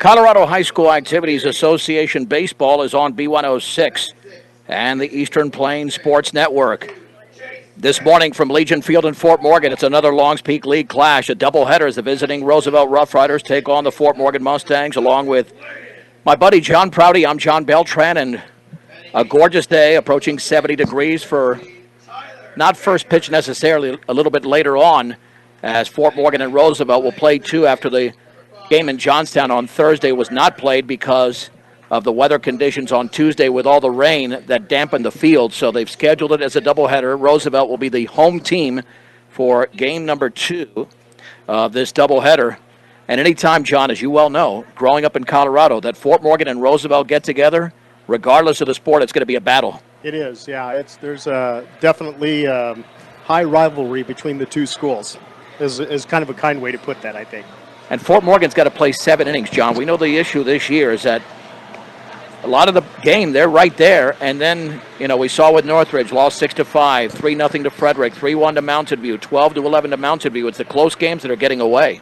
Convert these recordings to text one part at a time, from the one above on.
Colorado High School Activities Association Baseball is on B106 and the Eastern Plains Sports Network. This morning from Legion Field in Fort Morgan, it's another Longs Peak League clash. A doubleheader as the visiting Roosevelt Rough Riders take on the Fort Morgan Mustangs, along with my buddy John Prouty. I'm John Beltran, and a gorgeous day, approaching 70 degrees for not first pitch necessarily, a little bit later on, as Fort Morgan and Roosevelt will play two after the game in Johnstown on Thursday was not played because of the weather conditions on Tuesday with all the rain that dampened the field. So they've scheduled it as a doubleheader. Roosevelt will be the home team for game number 2 of this doubleheader. And anytime, John, as you well know, growing up in Colorado, that Fort Morgan and Roosevelt get together, regardless of the sport, it's going to be a battle. It is, yeah. There's definitely high rivalry between the two schools is kind of a kind way to put that, I think. And Fort Morgan's got to play 7 innings, John. We know the issue this year is that a lot of the game, they're right there. And then, we saw with Northridge, lost 6-5, 3-0 to Frederick, 3-1 to Mountain View, 12-11 to Mountain View. It's the close games that are getting away.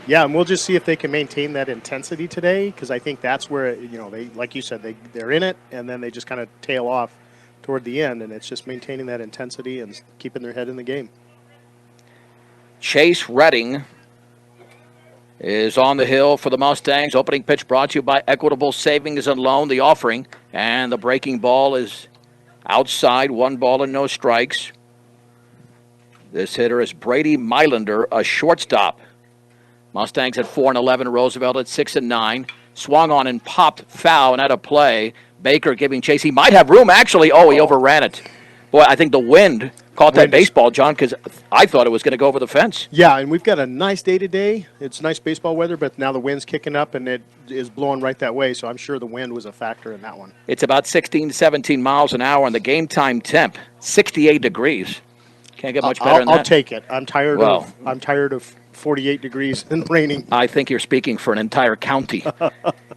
Yeah, and we'll just see if they can maintain that intensity today, because I think that's where, they, like you said, they're in it, and then they just kind of tail off toward the end, and it's just maintaining that intensity and keeping their head in the game. Chase Redding is on the hill for the Mustangs. Opening pitch brought to you by Equitable Savings and Loan, the offering. And the breaking ball is outside, 1 ball and no strikes. This hitter is Brady Mylander, a shortstop. Mustangs at 4-11, Roosevelt at 6-9. Swung on and popped foul and out of play. Baker giving chase. He might have room, actually. Oh, he overran it. Boy, I think the wind caught that baseball, John, because I thought it was going to go over the fence. Yeah, and we've got a nice day today. It's nice baseball weather, but now the wind's kicking up, and it is blowing right that way, so I'm sure the wind was a factor in that one. It's about 16, 17 miles an hour, and the game time temp, 68 degrees. Can't get much better than that. I'll take it. I'm tired of 48 degrees and raining. I think you're speaking for an entire county.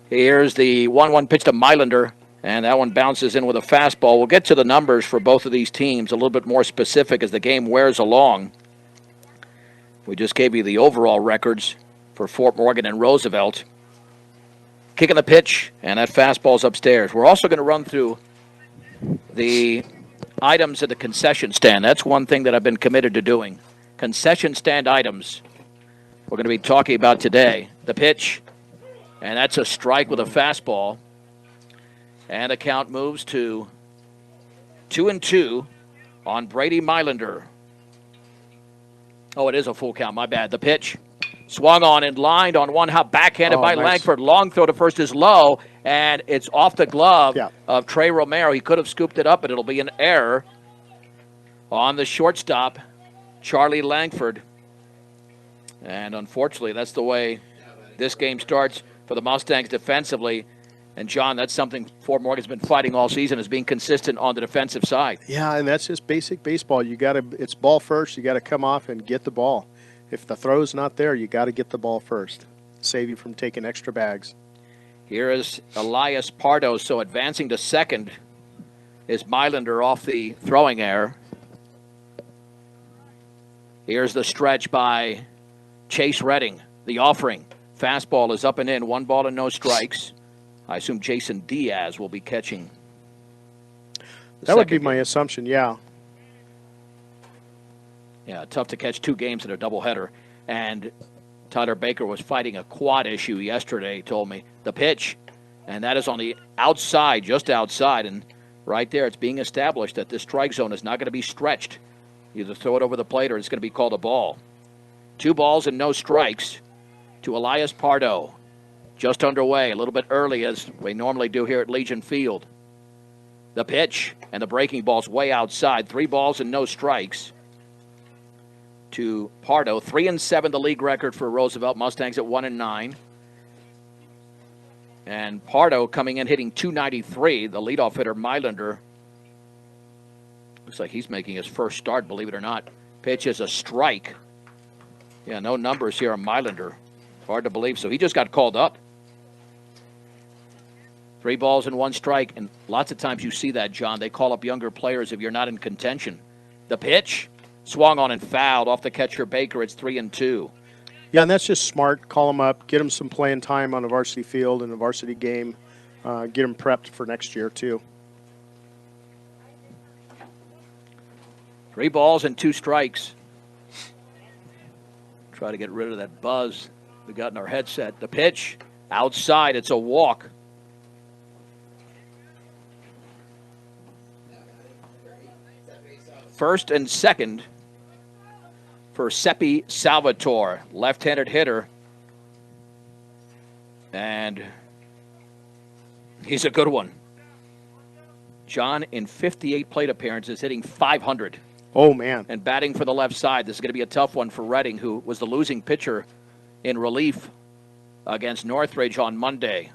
Here's the 1-1 pitch to Mylander. And that one bounces in with a fastball. We'll get to the numbers for both of these teams a little bit more specific as the game wears along. We just gave you the overall records for Fort Morgan and Roosevelt. Kicking the pitch, and that fastball's upstairs. We're also going to run through the items at the concession stand. That's one thing that I've been committed to doing. Concession stand items we're going to be talking about today. The pitch, and that's a strike with a fastball. And the count moves to 2-2 on Brady Mylander. Oh, it is a full count. My bad. The pitch swung on and lined on one hop, backhanded by nice. Langford. Long throw to first is low, and it's off the glove of Trey Romero. He could have scooped it up, but it'll be an error on the shortstop, Charlie Langford. And unfortunately, that's the way this game starts for the Mustangs defensively. And, John, that's something Fort Morgan's been fighting all season, is being consistent on the defensive side. Yeah, and that's just basic baseball. It's ball first. You got to come off and get the ball. If the throw's not there, you got to get the ball first. Save you from taking extra bags. Here is Elias Pardo. So advancing to second is Mylander off the throwing error. Here's the stretch by Chase Redding, the offering. Fastball is up and in, 1 ball and no strikes. I assume Jason Diaz will be catching. That would be my assumption, yeah. Yeah, tough to catch 2 games in a doubleheader. And Tyler Baker was fighting a quad issue yesterday, he told me. The pitch, and that is on the outside, just outside. And right there, it's being established that this strike zone is not going to be stretched. Either throw it over the plate or it's going to be called a ball. 2 balls and no strikes to Elias Pardo. Just underway, a little bit early as we normally do here at Legion Field. The pitch and the breaking ball's way outside. 3 balls and no strikes to Pardo. 3-7 the league record for Roosevelt. Mustangs at 1-9. And Pardo coming in hitting .293. The leadoff hitter, Mylander. Looks like he's making his first start, believe it or not. Pitch is a strike. Yeah, no numbers here on Mylander. Hard to believe. So he just got called up. 3 balls and 1 strike, and lots of times you see that, John. They call up younger players if you're not in contention. The pitch, swung on and fouled off the catcher Baker. It's 3-2. Yeah, and that's just smart. Call them up, get them some playing time on a varsity field in a varsity game, get them prepped for next year too. 3 balls and 2 strikes. Try to get rid of that buzz we got in our headset. The pitch outside. It's a walk. First and second for Seppi Salvatore, left-handed hitter. And he's a good one. John, in 58 plate appearances, hitting .500. Oh, man. And batting for the left side. This is going to be a tough one for Reading, who was the losing pitcher in relief against Northridge on Monday.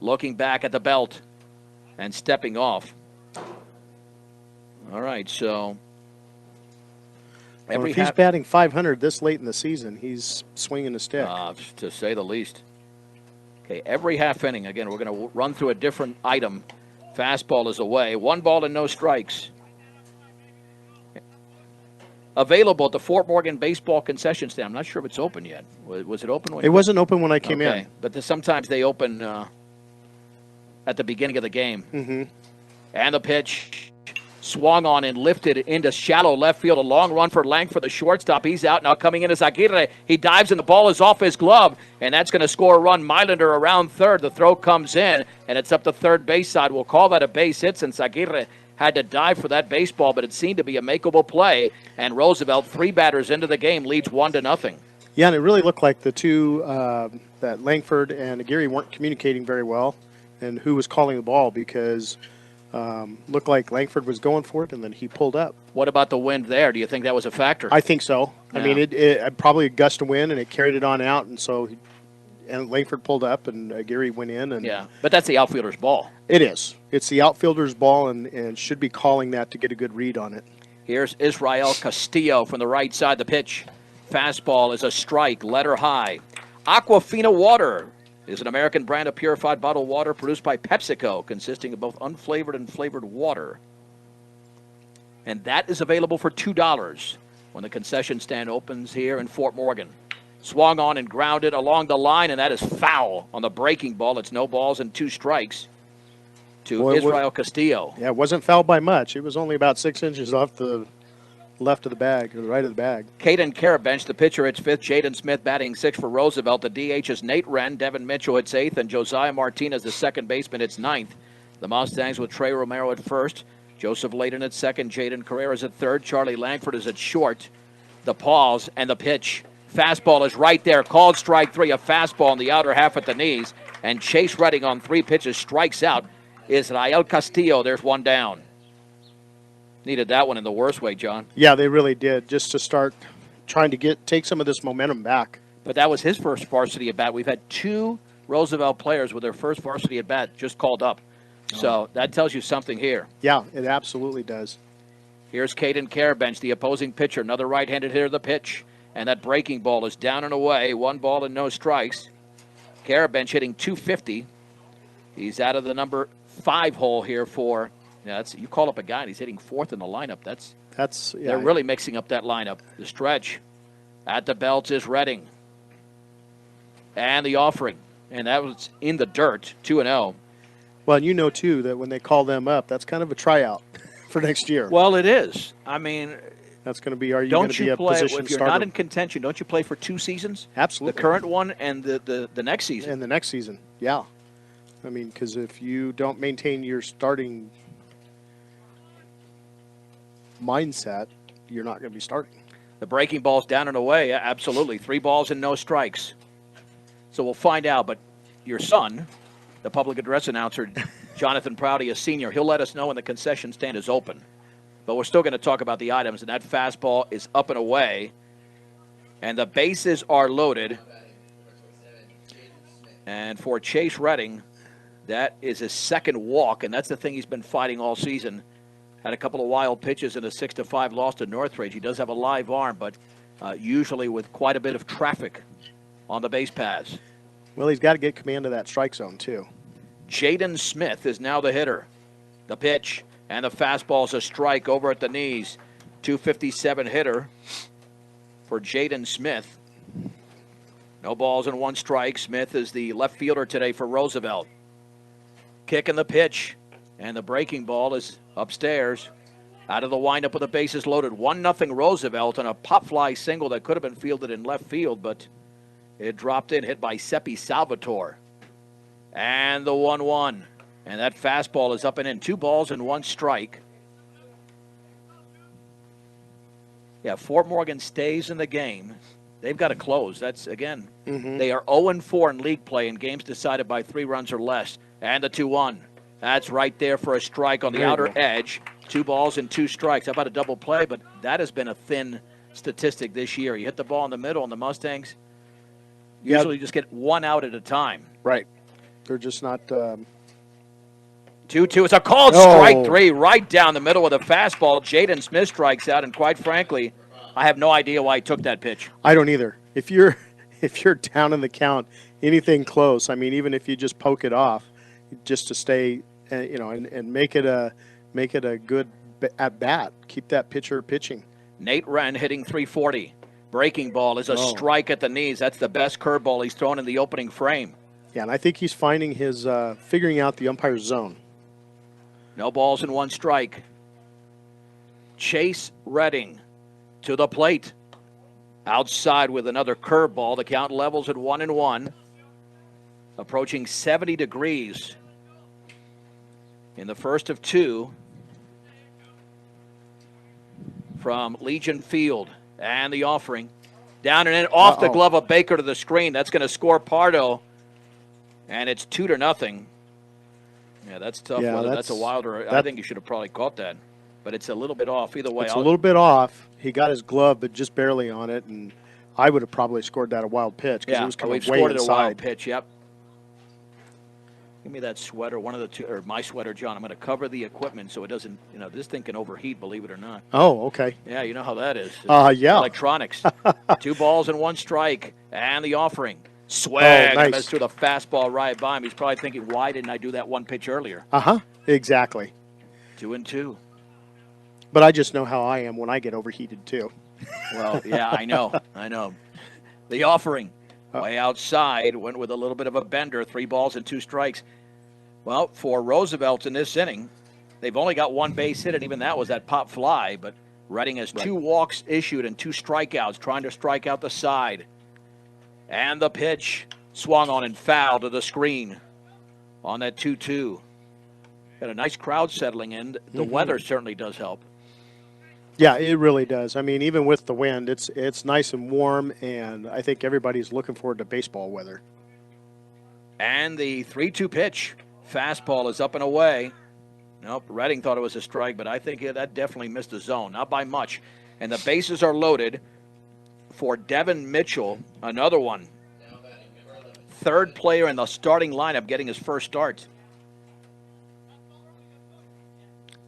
Looking back at the belt and stepping off. All right, so Well, if he's batting .500 this late in the season, he's swinging a stick. To say the least. Okay, every half inning, again, we're going to run through a different item. Fastball is away. 1 ball and no strikes. Available at the Fort Morgan Baseball Concession Stand. I'm not sure if it's open yet. Was it open? It wasn't open when I came in. But sometimes they open at the beginning of the game. Mm-hmm. And the pitch swung on and lifted into shallow left field. A long run for Langford, the shortstop. He's out now. Coming in is Aguirre. He dives and the ball is off his glove, and that's going to score a run. Mylander around third. The throw comes in, and it's up the third base side. We'll call that a base hit since Aguirre had to dive for that baseball, but it seemed to be a makeable play. And Roosevelt, 3 batters into the game, leads 1-0. Yeah, and it really looked like the two, that Langford and Aguirre weren't communicating very well, and who was calling the ball, because looked like Langford was going for it, and then he pulled up. What about the wind there? Do you think that was a factor? I think so. Yeah. I mean, it probably a gust of wind, and it carried it on out, and so and Langford pulled up, and Aguirre went in. And yeah, but that's the outfielder's ball. It is. It's the outfielder's ball, and should be calling that to get a good read on it. Here's Israel Castillo from the right side. The pitch. Fastball is a strike, letter high. Aquafina Water is an American brand of purified bottled water produced by PepsiCo, consisting of both unflavored and flavored water. And that is available for $2 when the concession stand opens here in Fort Morgan. Swung on and grounded along the line, and that is foul on the breaking ball. It's no balls and 2 strikes to Israel Castillo. Yeah, it wasn't fouled by much. It was only about 6 inches off the left of the bag, or the right of the bag. Caden Carabench, the pitcher, hits 5th. Jaden Smith batting 6th for Roosevelt. The DH is Nate Wren. Devin Mitchell hits 8th, and Josiah Martinez, the second baseman, hits 9th. The Mustangs with Trey Romero at 1st. Joseph Layden at 2nd. Jaden Carreras at 3rd. Charlie Langford is at short. The pause and the pitch. Fastball is right there. Called strike 3. A fastball in the outer half at the knees. And Chase Redding on 3 pitches strikes out. Israel Castillo. There's 1 down. Needed that one in the worst way, John. Yeah, they really did, just to start trying to take some of this momentum back. But that was his first varsity at bat. We've had 2 Roosevelt players with their first varsity at bat just called up. So that tells you something here. Yeah, it absolutely does. Here's Caden Carabench, the opposing pitcher, another right-handed hitter, the pitch. And that breaking ball is down and away. 1 ball and no strikes. Carabench hitting .250. He's out of the number 5 hole here for... Yeah, you call up a guy and he's hitting 4th in the lineup. They're really mixing up that lineup. The stretch at the belt is Redding. And the offering. And that was in the dirt, 2-0. Well, and you know, too, that when they call them up, that's kind of a tryout for next year. Well, it is. I mean, that's going to be, are you going to be a position starter? If you're not in contention, don't you play for 2 seasons? Absolutely. The current one and the next season. And the next season, yeah. I mean, because if you don't maintain your starting mindset, you're not going to be starting. The breaking ball's down and away. Yeah, absolutely. 3 balls and no strikes. So we'll find out. But your son, the public address announcer, Jonathan Prouty, a senior, he'll let us know when the concession stand is open. But we're still going to talk about the items. And that fastball is up and away. And the bases are loaded. And for Chase Redding, that is his 2nd walk. And that's the thing he's been fighting all season. Had a couple of wild pitches in a 6-5 loss to Northridge. He does have a live arm, but usually with quite a bit of traffic on the base paths. Well, he's got to get command of that strike zone, too. Jaden Smith is now the hitter. The pitch and the fastball's a strike over at the knees. .257 hitter for Jaden Smith. No balls and 1 strike. Smith is the left fielder today for Roosevelt. Kick in the pitch, and the breaking ball is upstairs. Out of the windup with the bases loaded. 1-0 Roosevelt on a pop fly single that could have been fielded in left field, but it dropped in, hit by Seppi Salvatore. And the 1-1. And that fastball is up and in. 2 balls and 1 strike. Yeah, Fort Morgan stays in the game. They've got to close. That's, again, they are 0-4 in league play in games decided by 3 runs or less. And the 2-1. That's right there for a strike on the outer edge. 2 balls and 2 strikes. How about a double play? But that has been a thin statistic this year. You hit the ball in the middle, and the Mustangs usually just get 1 out at a time. Right. They're just not. 2-2. It's a called strike 3 right down the middle with a fastball. Jaden Smith strikes out, and quite frankly, I have no idea why he took that pitch. I don't either. If you're down in the count, anything close, I mean, even if you just poke it off, just to stay, and make it a good at bat. Keep that pitcher pitching. Nate Wren hitting .340. Breaking ball is a strike at the knees. That's the best curveball he's thrown in the opening frame. Yeah, and I think he's finding his figuring out the umpire's zone. No balls and 1 strike. Chase Redding to the plate. Outside with another curveball. The count levels at 1-1. Approaching 70 degrees in the first of 2 from Legion Field. And the offering. Down and in, off the glove of Baker to the screen. That's going to score Pardo. And it's 2-0. Yeah, that's tough. Yeah, that's a wilder. I think you should have probably caught that. But it's a little bit off. Either way. It's a little bit off. He got his glove, but just barely on it. And I would have probably scored that a wild pitch because it was coming way scored inside. It a wild pitch, yep. Give me that sweater, one of the 2, or my sweater, John. I'm going to cover the equipment so it doesn't, this thing can overheat, believe it or not. Oh, okay. Yeah, you know how that is. Yeah. Electronics. 2 balls and 1 strike. And the offering. Swing. Nice. That's through the fastball right by him. He's probably thinking, why didn't I do that 1 pitch earlier? Exactly. 2-2. But I just know how I am when I get overheated, too. Well, yeah, I know. The offering. Way outside, went with a little bit of a bender, 3 balls and 2 strikes. Well, for Roosevelt in this inning, they've only got 1 base hit, and even that was that pop fly. But Redding has 2 walks issued and 2 strikeouts, trying to strike out the side. And the pitch swung on and foul to the screen on that 2-2. Got a nice crowd settling in. The weather certainly does help. Yeah, it really does. I mean, even with the wind, it's nice and warm, and I think everybody's looking forward to baseball weather. And the 3-2 pitch. Fastball is up and away. Nope, Redding thought it was a strike, but I think that definitely missed the zone. Not by much. And the bases are loaded for Devin Mitchell, another one. 3rd player in the starting lineup getting his first start.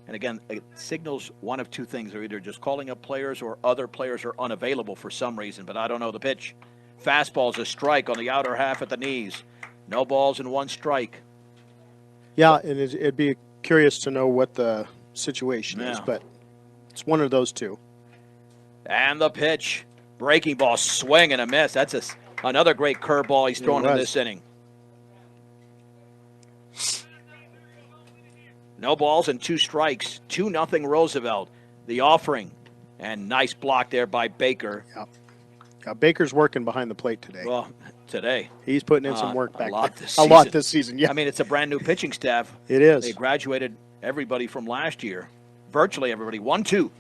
And again, it signals one of 2 things. They're either just calling up players or other players are unavailable for some reason, but I don't know the pitch. Fastball's a strike on the outer half at the knees. No balls and 1 strike. Yeah, and it'd be curious to know what the situation is, but it's one of those 2. And the pitch. Breaking ball, swing and a miss. That's another great curveball he's thrown in this inning. No balls and 2 strikes. 2-0 Roosevelt. The offering. And nice block there by Baker. Yeah, Baker's working behind the plate today. Well, today. He's putting in some work back a lot this season. Yeah. I mean, it's a brand new pitching staff. It is. They graduated everybody from last year. Virtually everybody. 1-2.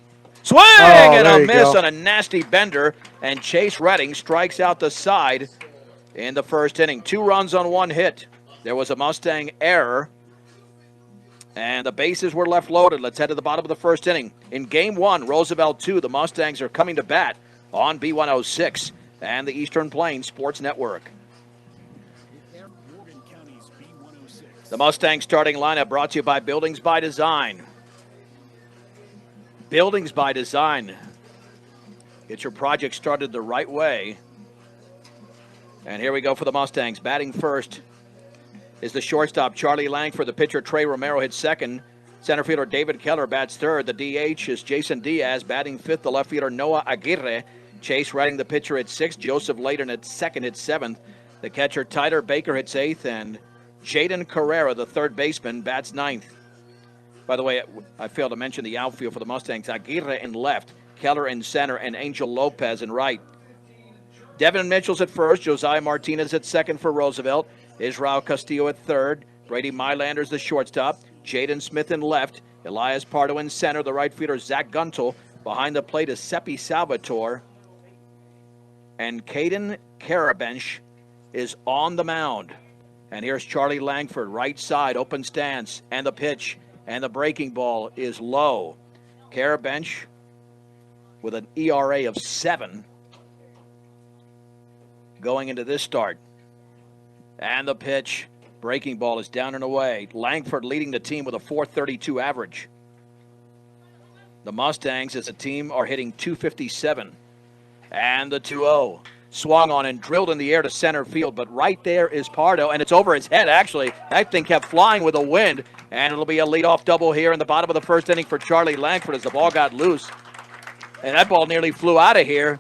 Swing and a miss on a nasty bender. And Chase Redding strikes out the side in the first inning. 2 runs on 1 hit. There was a Mustang error. And the bases were left loaded. Let's head to the bottom of the first inning. In Game 1, Roosevelt 2, the Mustangs are coming to bat on B106 and the Eastern Plains Sports Network. The Mustang starting lineup brought to you by Buildings by Design. Buildings by Design. Get your project started the right way. And here we go for the Mustangs. Batting first is the shortstop, Charlie Langford. The pitcher, Trey Romero, hits second. Center fielder David Keller bats third. The DH is Jason Diaz. Batting fifth, the left fielder, Noah Aguirre. Chase Redding, the pitcher, hit 6th. Joseph Layden at 2nd, hit 7th. The catcher, Tyler Baker, hits 8th. And Jaden Carrera, the third baseman, bats 9th. By the way, I failed to mention the outfield for the Mustangs. Aguirre in left, Keller in center, and Angel Lopez in right. Devin Mitchell's at first. Josiah Martinez at second for Roosevelt. Israel Castillo at third. Brady Mylander's the shortstop. Jaden Smith in left. Elias Pardo in center. The right fielder, Zach Guntel. Behind the plate is Seppi Salvatore. And Caden Carabench is on the mound. And here's Charlie Langford, right side, open stance, and the pitch. And the breaking ball is low. Carabench with an ERA of 7 going into this start. And the pitch, breaking ball is down and away. Langford leading the team with a .432 average. The Mustangs as a team are hitting .257. And the 2-0. Swung on and drilled in the air to center field, but right there is Pardo, and it's over his head, actually. That thing kept flying with the wind, and it'll be a leadoff double here in the bottom of the first inning for Charlie Langford as the ball got loose. And that ball nearly flew out of here.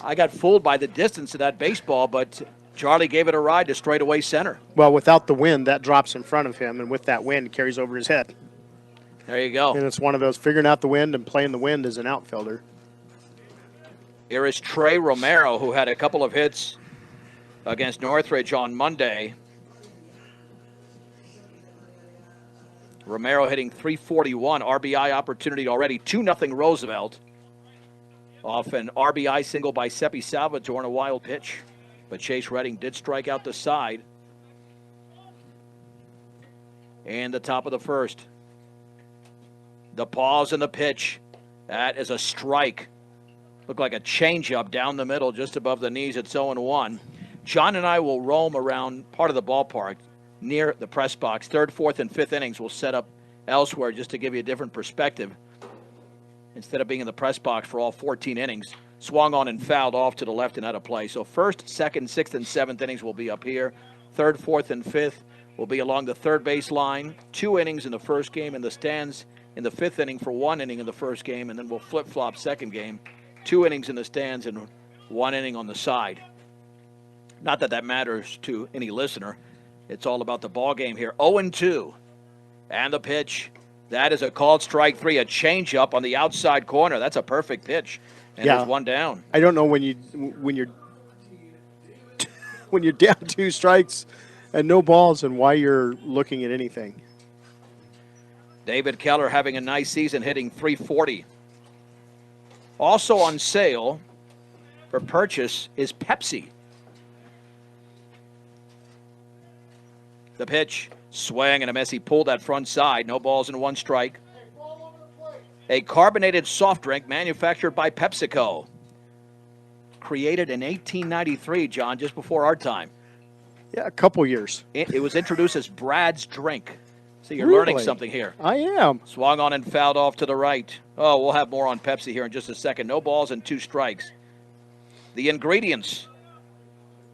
I got fooled by the distance of that baseball, but Charlie gave it a ride to straightaway center. Well, without the wind, that drops in front of him, and with that wind, it carries over his head. There you go. And it's one of those figuring out the wind and playing the wind as an outfielder. Here is Trey Romero, who had a couple of hits against Northridge on Monday. Romero hitting .341, RBI opportunity already, 2-0 Roosevelt. Off an RBI single by Seppi Salvatore on a wild pitch. But Chase Redding did strike out the side. And the top of the first. The pause and the pitch. That is a strike. Looked like a changeup down the middle, just above the knees. It's 0-1. John and I will roam around part of the ballpark near the press box. Third, fourth, and fifth innings we'll set up elsewhere just to give you a different perspective. Instead of being in the press box for all 14 innings, swung on and fouled off to the left and out of play. So first, second, sixth, and seventh innings will be up here. Third, fourth, and fifth will be along the third base line. 2 innings in the first game in the stands in the fifth inning for 1 inning in the first game, and then we'll flip-flop second game. 2 innings in the stands and 1 inning on the side. Not that that matters to any listener. It's all about the ball game here. 0-2. And the pitch. That is a called strike 3, a changeup on the outside corner. That's a perfect pitch. And there's 1 down. I don't know when you're down 2 strikes and no balls and why you're looking at anything. David Keller having a nice season, hitting .340. Also on sale for purchase is Pepsi. The pitch, swing and a miss. He pulled that front side. No balls and 1 strike. A carbonated soft drink manufactured by PepsiCo. Created in 1893, John, just before our time. Yeah, a couple years. It was introduced as Brad's Drink. So you're Really? learning something here. I am. Swung on and fouled off to the right. Oh, we'll have more on Pepsi here in just a second. No balls and 2 strikes. The ingredients: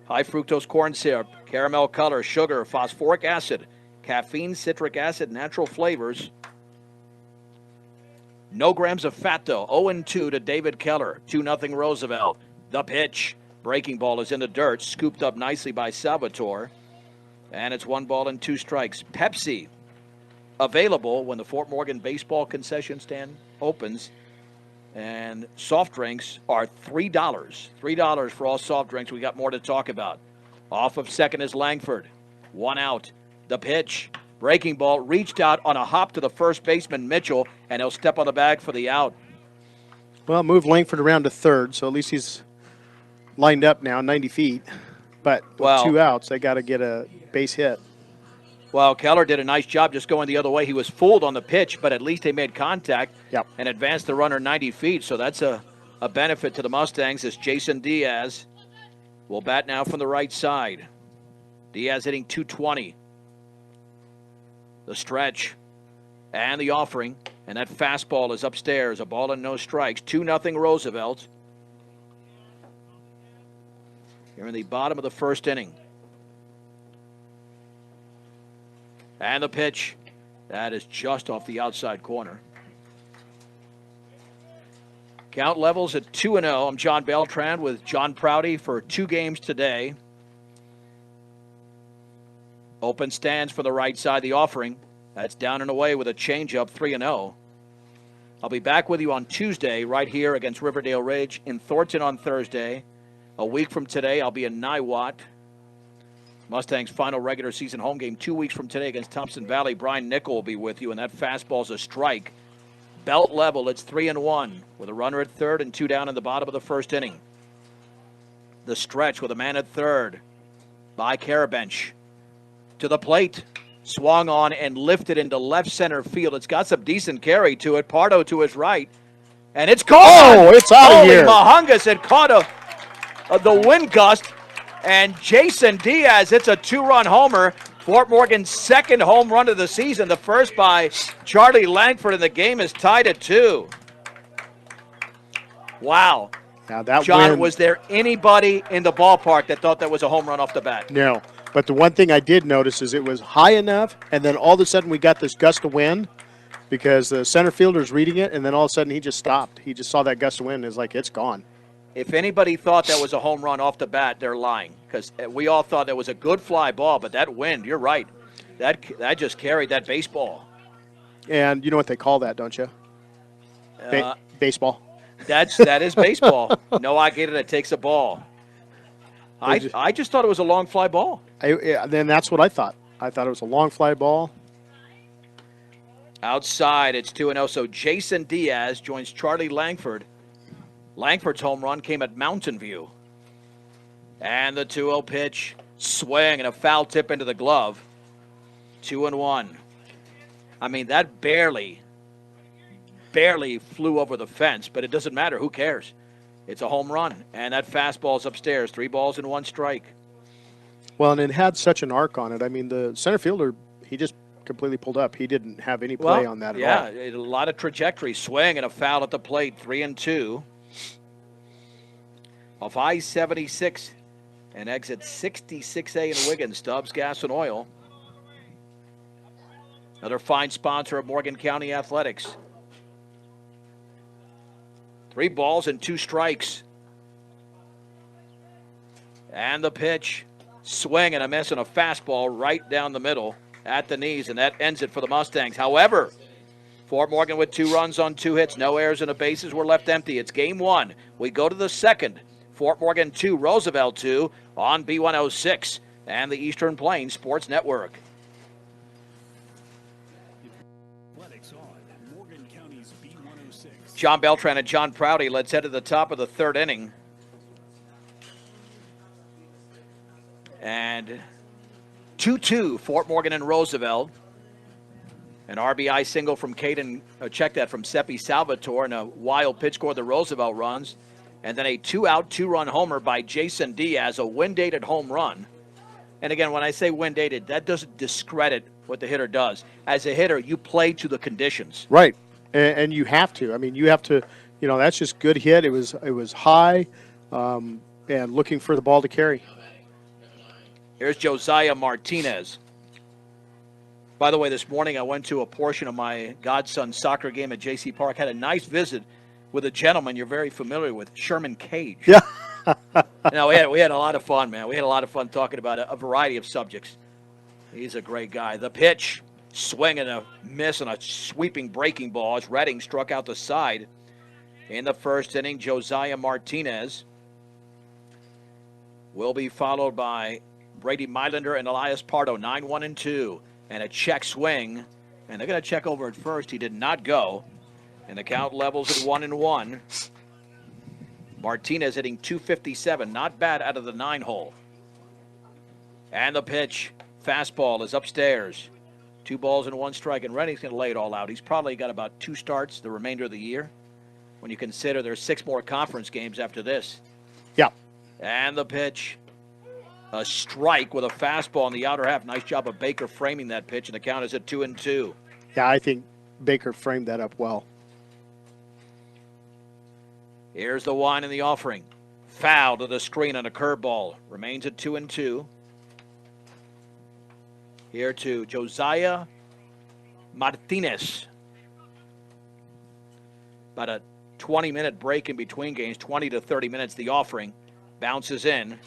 high fructose corn syrup, caramel color, sugar, phosphoric acid, caffeine, citric acid, natural flavors. No grams of fat, though. 0-2 to David Keller. 2-0 Roosevelt. The pitch. Breaking ball is in the dirt. Scooped up nicely by Salvatore. And it's 1 ball and 2 strikes. Pepsi. Available when the Fort Morgan baseball concession stand opens. And soft drinks are $3. $3 for all soft drinks. We got more to talk about. Off of second is Langford. 1 out. The pitch. Breaking ball reached out on a hop to the first baseman, Mitchell, and he'll step on the bag for the out. Well, move Langford around to third, so at least he's lined up now, 90 feet. But with 2 outs, they got to get a base hit. Well, Keller did a nice job just going the other way. He was fooled on the pitch, but at least they made contact and advanced the runner 90 feet. So that's a benefit to the Mustangs as Jason Diaz will bat now from the right side. Diaz hitting .220. The stretch and the offering, and that fastball is upstairs. A ball and no strikes. 2-0 Roosevelt. Here in the bottom of the first inning. And the pitch. That is just off the outside corner. Count levels at 2-0. I'm John Beltran with John Prouty for 2 games today. Open stands for the right side of the offering. That's down and away with a changeup, 3-0. I'll be back with you on Tuesday right here against Riverdale Ridge, in Thornton on Thursday. A week from today, I'll be in Niwot. Mustangs' final regular season home game 2 weeks from today against Thompson Valley. Brian Nickel will be with you, and that fastball's a strike. Belt level, it's 3-1 with a runner at third and 2 down in the bottom of the first inning. The stretch with a man at third by Carabench. To the plate, swung on and lifted into left center field. It's got some decent carry to it. Pardo to his right, and it's gone. Oh, it's out of here. Mahungus had caught the wind gust, and Jason Diaz hits a 2-run homer. Fort Morgan's second home run of the season, the first by Charlie Langford, and the game is tied at 2. Wow. Now that John, was there anybody in the ballpark that thought that was a home run off the bat? No. But the one thing I did notice is it was high enough, and then all of a sudden we got this gust of wind because the center fielder's reading it, and then all of a sudden he just stopped. He just saw that gust of wind and is like, it's gone. If anybody thought that was a home run off the bat, they're lying, because we all thought that was a good fly ball, but that wind, you're right, that just carried that baseball. And you know what they call that, don't you? Baseball. That is baseball. No alligator that takes a ball. I just thought it was a long fly ball. Then that's what I thought. I thought it was a long fly ball. Outside, it's 2-0. So Jason Diaz joins Charlie Langford. Langford's home run came at Mountain View. And the 2-0 pitch, swing and a foul tip into the glove. 2-1. I mean, that barely flew over the fence, but it doesn't matter. Who cares? It's a home run, and that fastball's upstairs. 3 balls and 1 strike. Well, and it had such an arc on it. I mean, the center fielder, he just completely pulled up. He didn't have any play on that at all. Yeah, a lot of trajectory. Swing and a foul at the plate, 3-2. Off I-76 and exit 66A in Wiggins, Stubbs Gas and Oil. Another fine sponsor of Morgan County Athletics. 3 balls and 2 strikes. And the pitch. Swing and a miss and a fastball right down the middle at the knees, and that ends it for the Mustangs. However, Fort Morgan with 2 runs on 2 hits, no errors, and the bases were left empty. It's game 1. We go to the second. Fort Morgan 2, Roosevelt 2 on B106 and the Eastern Plains Sports Network. John Beltran and John Prouty. Let's head to the top of the 3rd inning. And 2-2, Fort Morgan and Roosevelt. An RBI single from Caden, check that, from Seppi Salvatore, and a wild pitch scored the Roosevelt runs. And then a 2-out, 2-run homer by Jason Diaz, a wind-dated home run. And again, when I say wind-dated, that doesn't discredit what the hitter does. As a hitter, you play to the conditions. Right, and you have to. I mean, you have to, that's just good hit. It was high and looking for the ball to carry. Here's Josiah Martinez. By the way, this morning I went to a portion of my godson's soccer game at J.C. Park. Had a nice visit with a gentleman you're very familiar with, Sherman Cage. Yeah. We had a lot of fun, man. We had a lot of fun talking about a variety of subjects. He's a great guy. The pitch, swing and a miss and a sweeping breaking ball as Redding struck out the side in the first inning. Josiah Martinez will be followed by Brady Mylander and Elias Pardo, 9-1-2. And a check swing. And they're going to check over at first. He did not go. And the count levels at 1-1. Martinez hitting .257. Not bad out of the 9-hole. And the pitch. Fastball is upstairs. 2 balls and 1 strike. And Redding's going to lay it all out. He's probably got about 2 starts the remainder of the year, when you consider there's 6 more conference games after this. Yeah. And the pitch. A strike with a fastball in the outer half. Nice job of Baker framing that pitch, and the count is at 2-2. Yeah, I think Baker framed that up well. Here's the one in the offering. Foul to the screen on a curveball. Remains at 2-2. Here to Josiah Martinez. About a 20-minute break in between games, 20 to 30 minutes, the offering. Bounces in.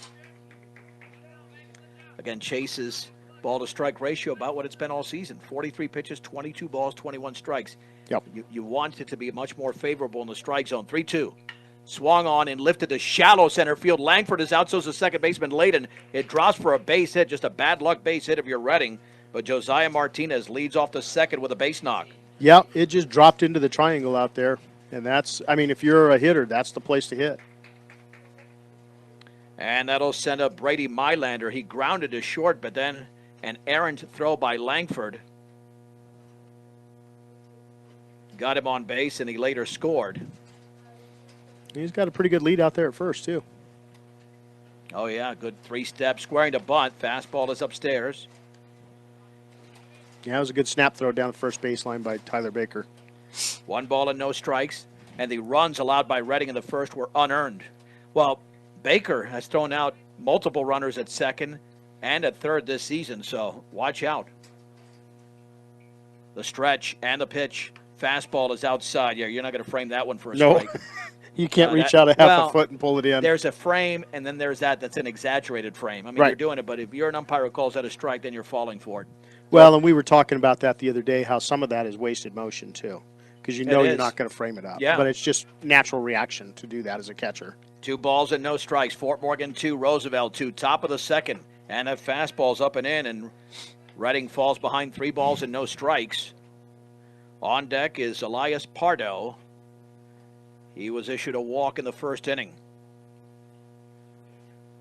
Again, Chase's ball-to-strike ratio about what it's been all season. 43 pitches, 22 balls, 21 strikes. Yep. You want it to be much more favorable in the strike zone. 3-2. Swung on and lifted to shallow center field. Langford is out, so is the second baseman Layden. It drops for a base hit, just a bad luck base hit if you're Reading. But Josiah Martinez leads off the second with a base knock. Yeah, it just dropped into the triangle out there. And that's, I mean, if you're a hitter, that's the place to hit. And that'll send up Brady Mylander. He grounded to short, but then an errant throw by Langford got him on base, and he later scored. He's got a pretty good lead out there at first, too. Oh, yeah, good 3-step. Squaring to bunt. Fastball is upstairs. Yeah, it was a good snap throw down the first baseline by Tyler Baker. 1 ball and no strikes. And the runs allowed by Reading in the first were unearned. Well, Baker has thrown out multiple runners at second and at third this season, so watch out. The stretch and the pitch. Fastball is outside. Yeah, you're not going to frame that one for a strike. You can't reach out a half a foot and pull it in. There's a frame, and then there's that's an exaggerated frame. I mean, You're doing it, but if you're an umpire who calls that a strike, then you're falling for it. Well, and we were talking about that the other day, how some of that is wasted motion, too, because you're not going to frame it up. Yeah. But it's just natural reaction to do that as a catcher. 2 balls and no strikes. Fort Morgan 2, Roosevelt 2, top of the second. And that fastball's up and in, and Reading falls behind 3 balls and no strikes. On deck is Elias Pardo. He was issued a walk in the first inning.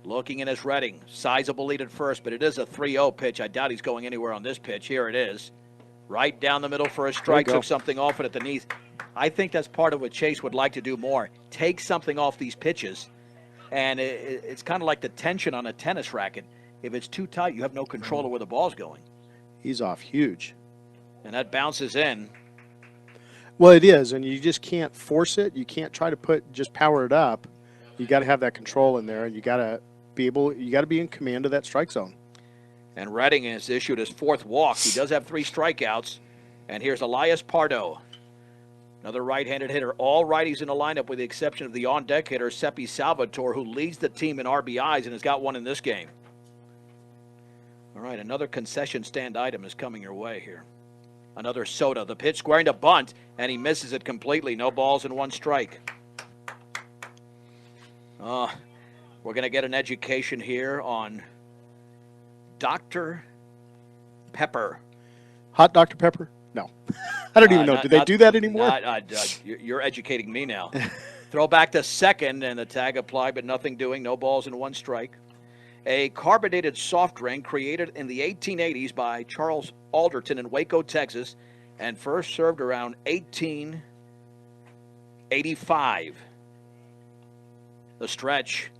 Looking in his Reading. Sizable lead at first, but it is a 3-0 pitch. I doubt he's going anywhere on this pitch. Here it is. Right down the middle for a strike. Took something off it at the knees. I think that's part of what Chase would like to do more. Take something off these pitches. And it's kind of like the tension on a tennis racket. If it's too tight, you have no control of where the ball's going. He's off huge. And that bounces in. Well, it is, and you just can't force it. You can't try to just power it up. You got to have that control in there, and you got to be in command of that strike zone. And Reading has issued his 4th walk. He does have 3 strikeouts. And here's Elias Pardo, another right-handed hitter. All righties in the lineup with the exception of the on-deck hitter, Seppi Salvatore, who leads the team in RBIs and has got 1 in this game. All right, another concession stand item is coming your way here. Another soda. The pitch squaring to bunt, and he misses it completely. No balls and 1 strike. We're going to get an education here on Dr. Pepper. Hot Dr. Pepper? No. I don't even know. Do they do that anymore? You're educating me now. Throw back to second, and the tag applied, but nothing doing. No balls and 1 strike. A carbonated soft drink created in the 1880s by Charles Alderton in Waco, Texas, and first served around 1885. The stretch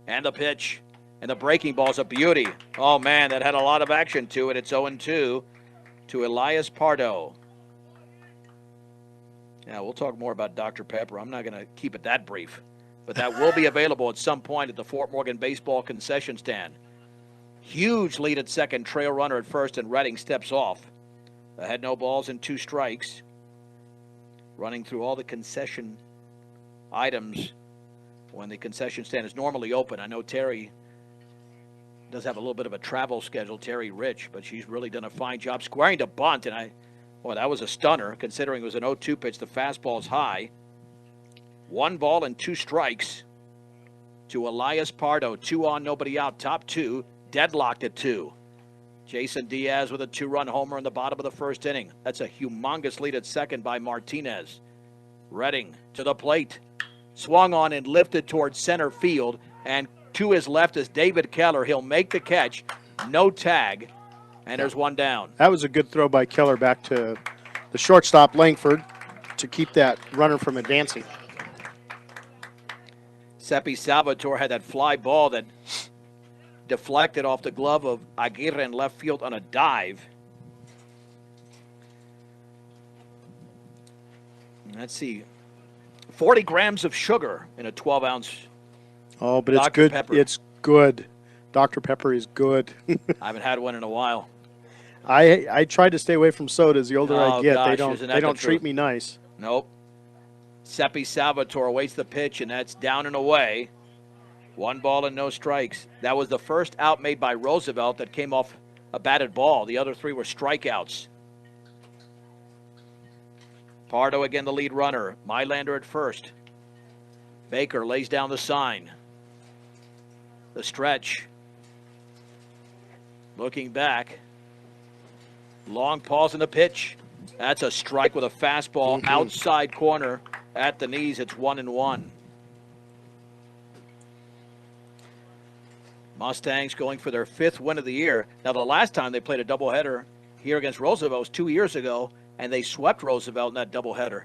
and the pitch and the breaking ball's a beauty. Oh, man, that had a lot of action to it. It's 0-2 to Elias Pardo. Yeah, we'll talk more about Dr. Pepper. I'm not going to keep it that brief. But that will be available at some point at the Fort Morgan Baseball concession stand. Huge lead at second, trail runner at first, and Reading steps off. Ahead, no balls and 2 strikes. Running through all the concession items when the concession stand is normally open. I know Terry does have a little bit of a travel schedule, Terry Rich, but she's really done a fine job squaring to bunt, and that was a stunner considering it was an 0-2 pitch. The fastball's high. 1 ball and 2 strikes to Elias Pardo. 2 on, nobody out. Top 2, deadlocked at 2. Jason Diaz with a 2-run homer in the bottom of the first inning. That's a humongous lead at second by Martinez. Reading to the plate. Swung on and lifted towards center field. And to his left is David Keller. He'll make the catch. No tag. And there's 1 down. That was a good throw by Keller back to the shortstop, Langford, to keep that runner from advancing. Seppi Salvatore had that fly ball that deflected off the glove of Aguirre in left field on a dive. Let's see. 40 grams of sugar in a 12-ounce. Oh, but it's good. Pepper. It's good. Dr. Pepper is good. I haven't had one in a while. I try to stay away from sodas the older I get. Gosh, they don't treat me nice. Nope. Seppi Salvatore waits the pitch, and that's down and away. 1 ball and no strikes. That was the first out made by Roosevelt that came off a batted ball. The other 3 were strikeouts. Pardo again the lead runner. Mylander at first. Baker lays down the sign. The stretch. Looking back. Long pause in the pitch. That's a strike with a fastball outside corner at the knees. It's 1-1. Mustangs going for their 5th win of the year. Now, the last time they played a doubleheader here against Roosevelt was 2 years ago, and they swept Roosevelt in that doubleheader.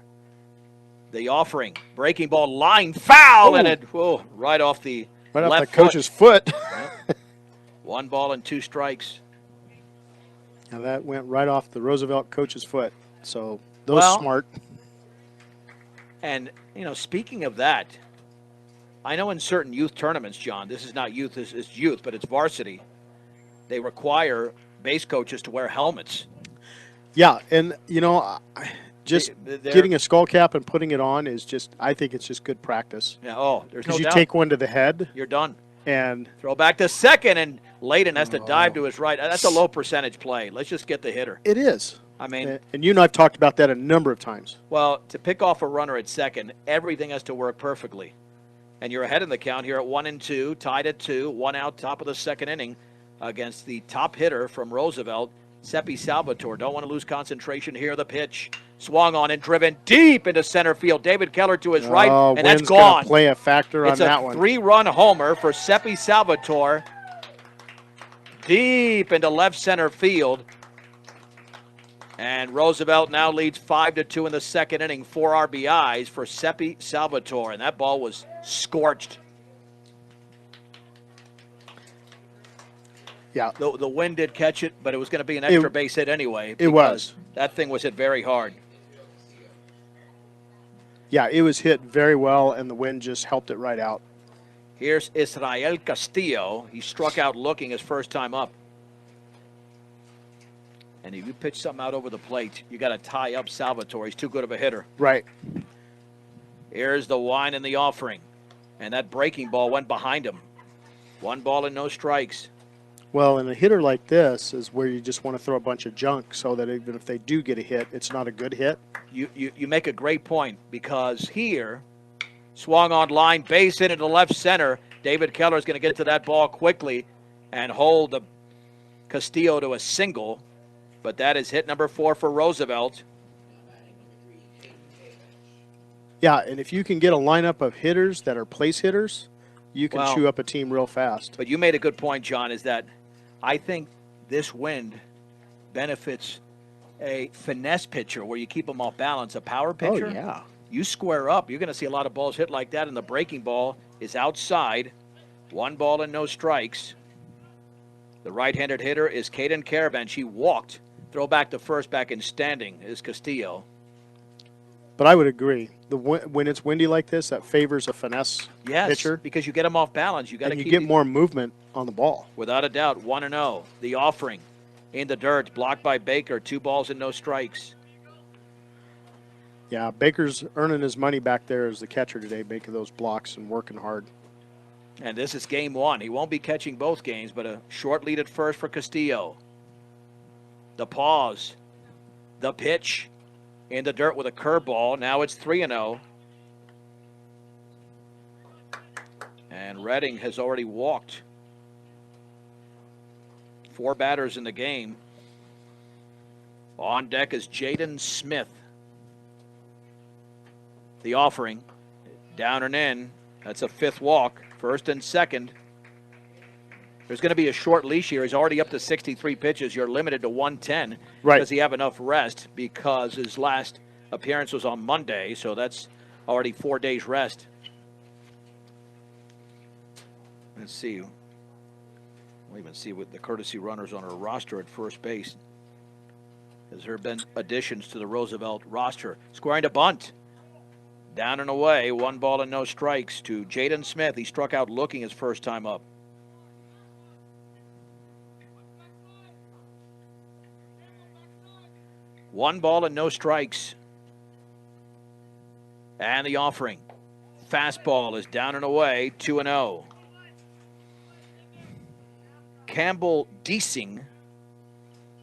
The offering, breaking ball, line foul, and it right off the left coach's foot. 1 ball and 2 strikes. And that went right off the Roosevelt coach's foot. So those smart. And, speaking of that, I know in certain youth tournaments, John, this is not youth, this is youth, but it's varsity. They require base coaches to wear helmets. Yeah, and, just getting a skull cap and putting it on is I think it's just good practice. Yeah, there's no doubt. Because you take one to the head. You're done. And throw back to second, and Layden has to dive to his right. That's a low percentage play. Let's just get the hitter. It is. I mean, and you and I have talked about that a number of times. Well, to pick off a runner at second, everything has to work perfectly. And you're ahead in the count here at 1-2, tied at 2, 1 out, top of the second inning against the top hitter from Roosevelt, Seppi Salvatore. Don't want to lose concentration here. The pitch swung on and driven deep into center field. David Keller to his right, and that's gone. Play a factor on that one. It's a 3-run homer for Seppi Salvatore, deep into left center field. And Roosevelt now leads 5-2 in the second inning. 4 RBIs for Seppi Salvatore, and that ball was scorched. Yeah, the wind did catch it, but it was going to be an extra base hit anyway. It was. That thing was hit very hard. Yeah, it was hit very well, and the wind just helped it right out. Here's Israel Castillo. He struck out looking his first time up. And if you pitch something out over the plate, you got to tie up Salvatore. He's too good of a hitter. Right. Here's the wine and the offering. And that breaking ball went behind him. 1 ball and no strikes. Well, and a hitter like this is where you just want to throw a bunch of junk so that even if they do get a hit, it's not a good hit. You make a great point, because here, swung on line, base hit into left center. David Keller is going to get to that ball quickly and hold the Castillo to a single. But that is hit number 4 for Roosevelt. Yeah, and if you can get a lineup of hitters that are place hitters, you can chew up a team real fast. But you made a good point, John, is that I think this wind benefits a finesse pitcher where you keep him off balance. A power pitcher, you square up. You're going to see a lot of balls hit like that, and the breaking ball is outside. 1 ball and no strikes. The right-handed hitter is Caden Caravan. She walked. Throw back to first, back in standing is Castillo. But I would agree. When it's windy like this, that favors a finesse pitcher. Yes, because you get him off balance. You got to keep. You get more movement on the ball. Without a doubt, 1-0. The offering in the dirt, blocked by Baker. 2 balls and no strikes. Yeah, Baker's earning his money back there as the catcher today, making those blocks and working hard. And this is game 1. He won't be catching both games, but a short lead at first for Castillo. The pause, the pitch in the dirt with a curveball. Now it's 3-0. And Redding has already walked 4 batters in the game. On deck is Jaden Smith. The offering, down and in. That's a 5th walk, first and second. There's going to be a short leash here. He's already up to 63 pitches. You're limited to 110. Right. Does he have enough rest? Because his last appearance was on Monday, so that's already 4 days rest. Let's see. We'll even see what the courtesy runners on our roster at first base. Has there been additions to the Roosevelt roster? Squaring to bunt. Down and away. 1 ball and no strikes to Jaden Smith. He struck out looking his first time up. One ball and no strikes. And the offering. Fastball is down and away, 2-0. Campbell Deasing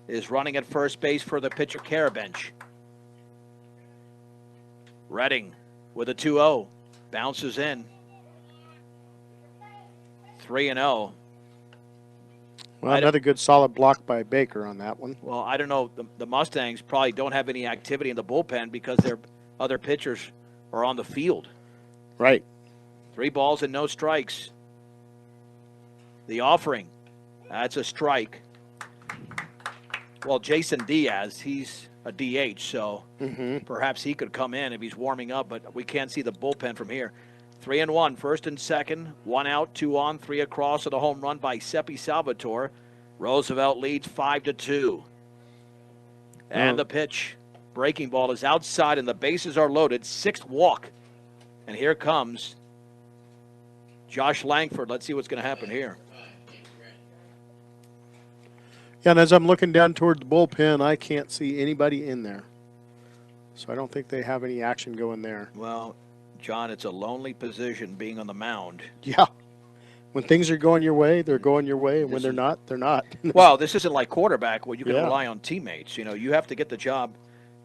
is running at first base for the pitcher Carabench. Redding with a 2-0. Bounces in. 3-0. Well, another good solid block by Baker on that one. Well, I don't know. The Mustangs probably don't have any activity in the bullpen because their other pitchers are on the field. Right. 3 balls and no strikes. The offering. That's a strike. Well, Jason Diaz, he's a DH, so perhaps he could come in if he's warming up, but we can't see the bullpen from here. 3-1, first and second, 1 out, 2 on, 3 across, and a home run by Seppi Salvatore. Roosevelt leads 5-2. And the pitch. Breaking ball is outside, and the bases are loaded. 6th walk. And here comes Josh Langford. Let's see what's going to happen here. Yeah, and as I'm looking down toward the bullpen, I can't see anybody in there. So I don't think they have any action going there. Well, John, it's a lonely position being on the mound. Yeah. When things are going your way, they're going your way, and when they're not, they're not. Well, this isn't like quarterback where you can Yeah. rely on teammates. You know, you have to get the job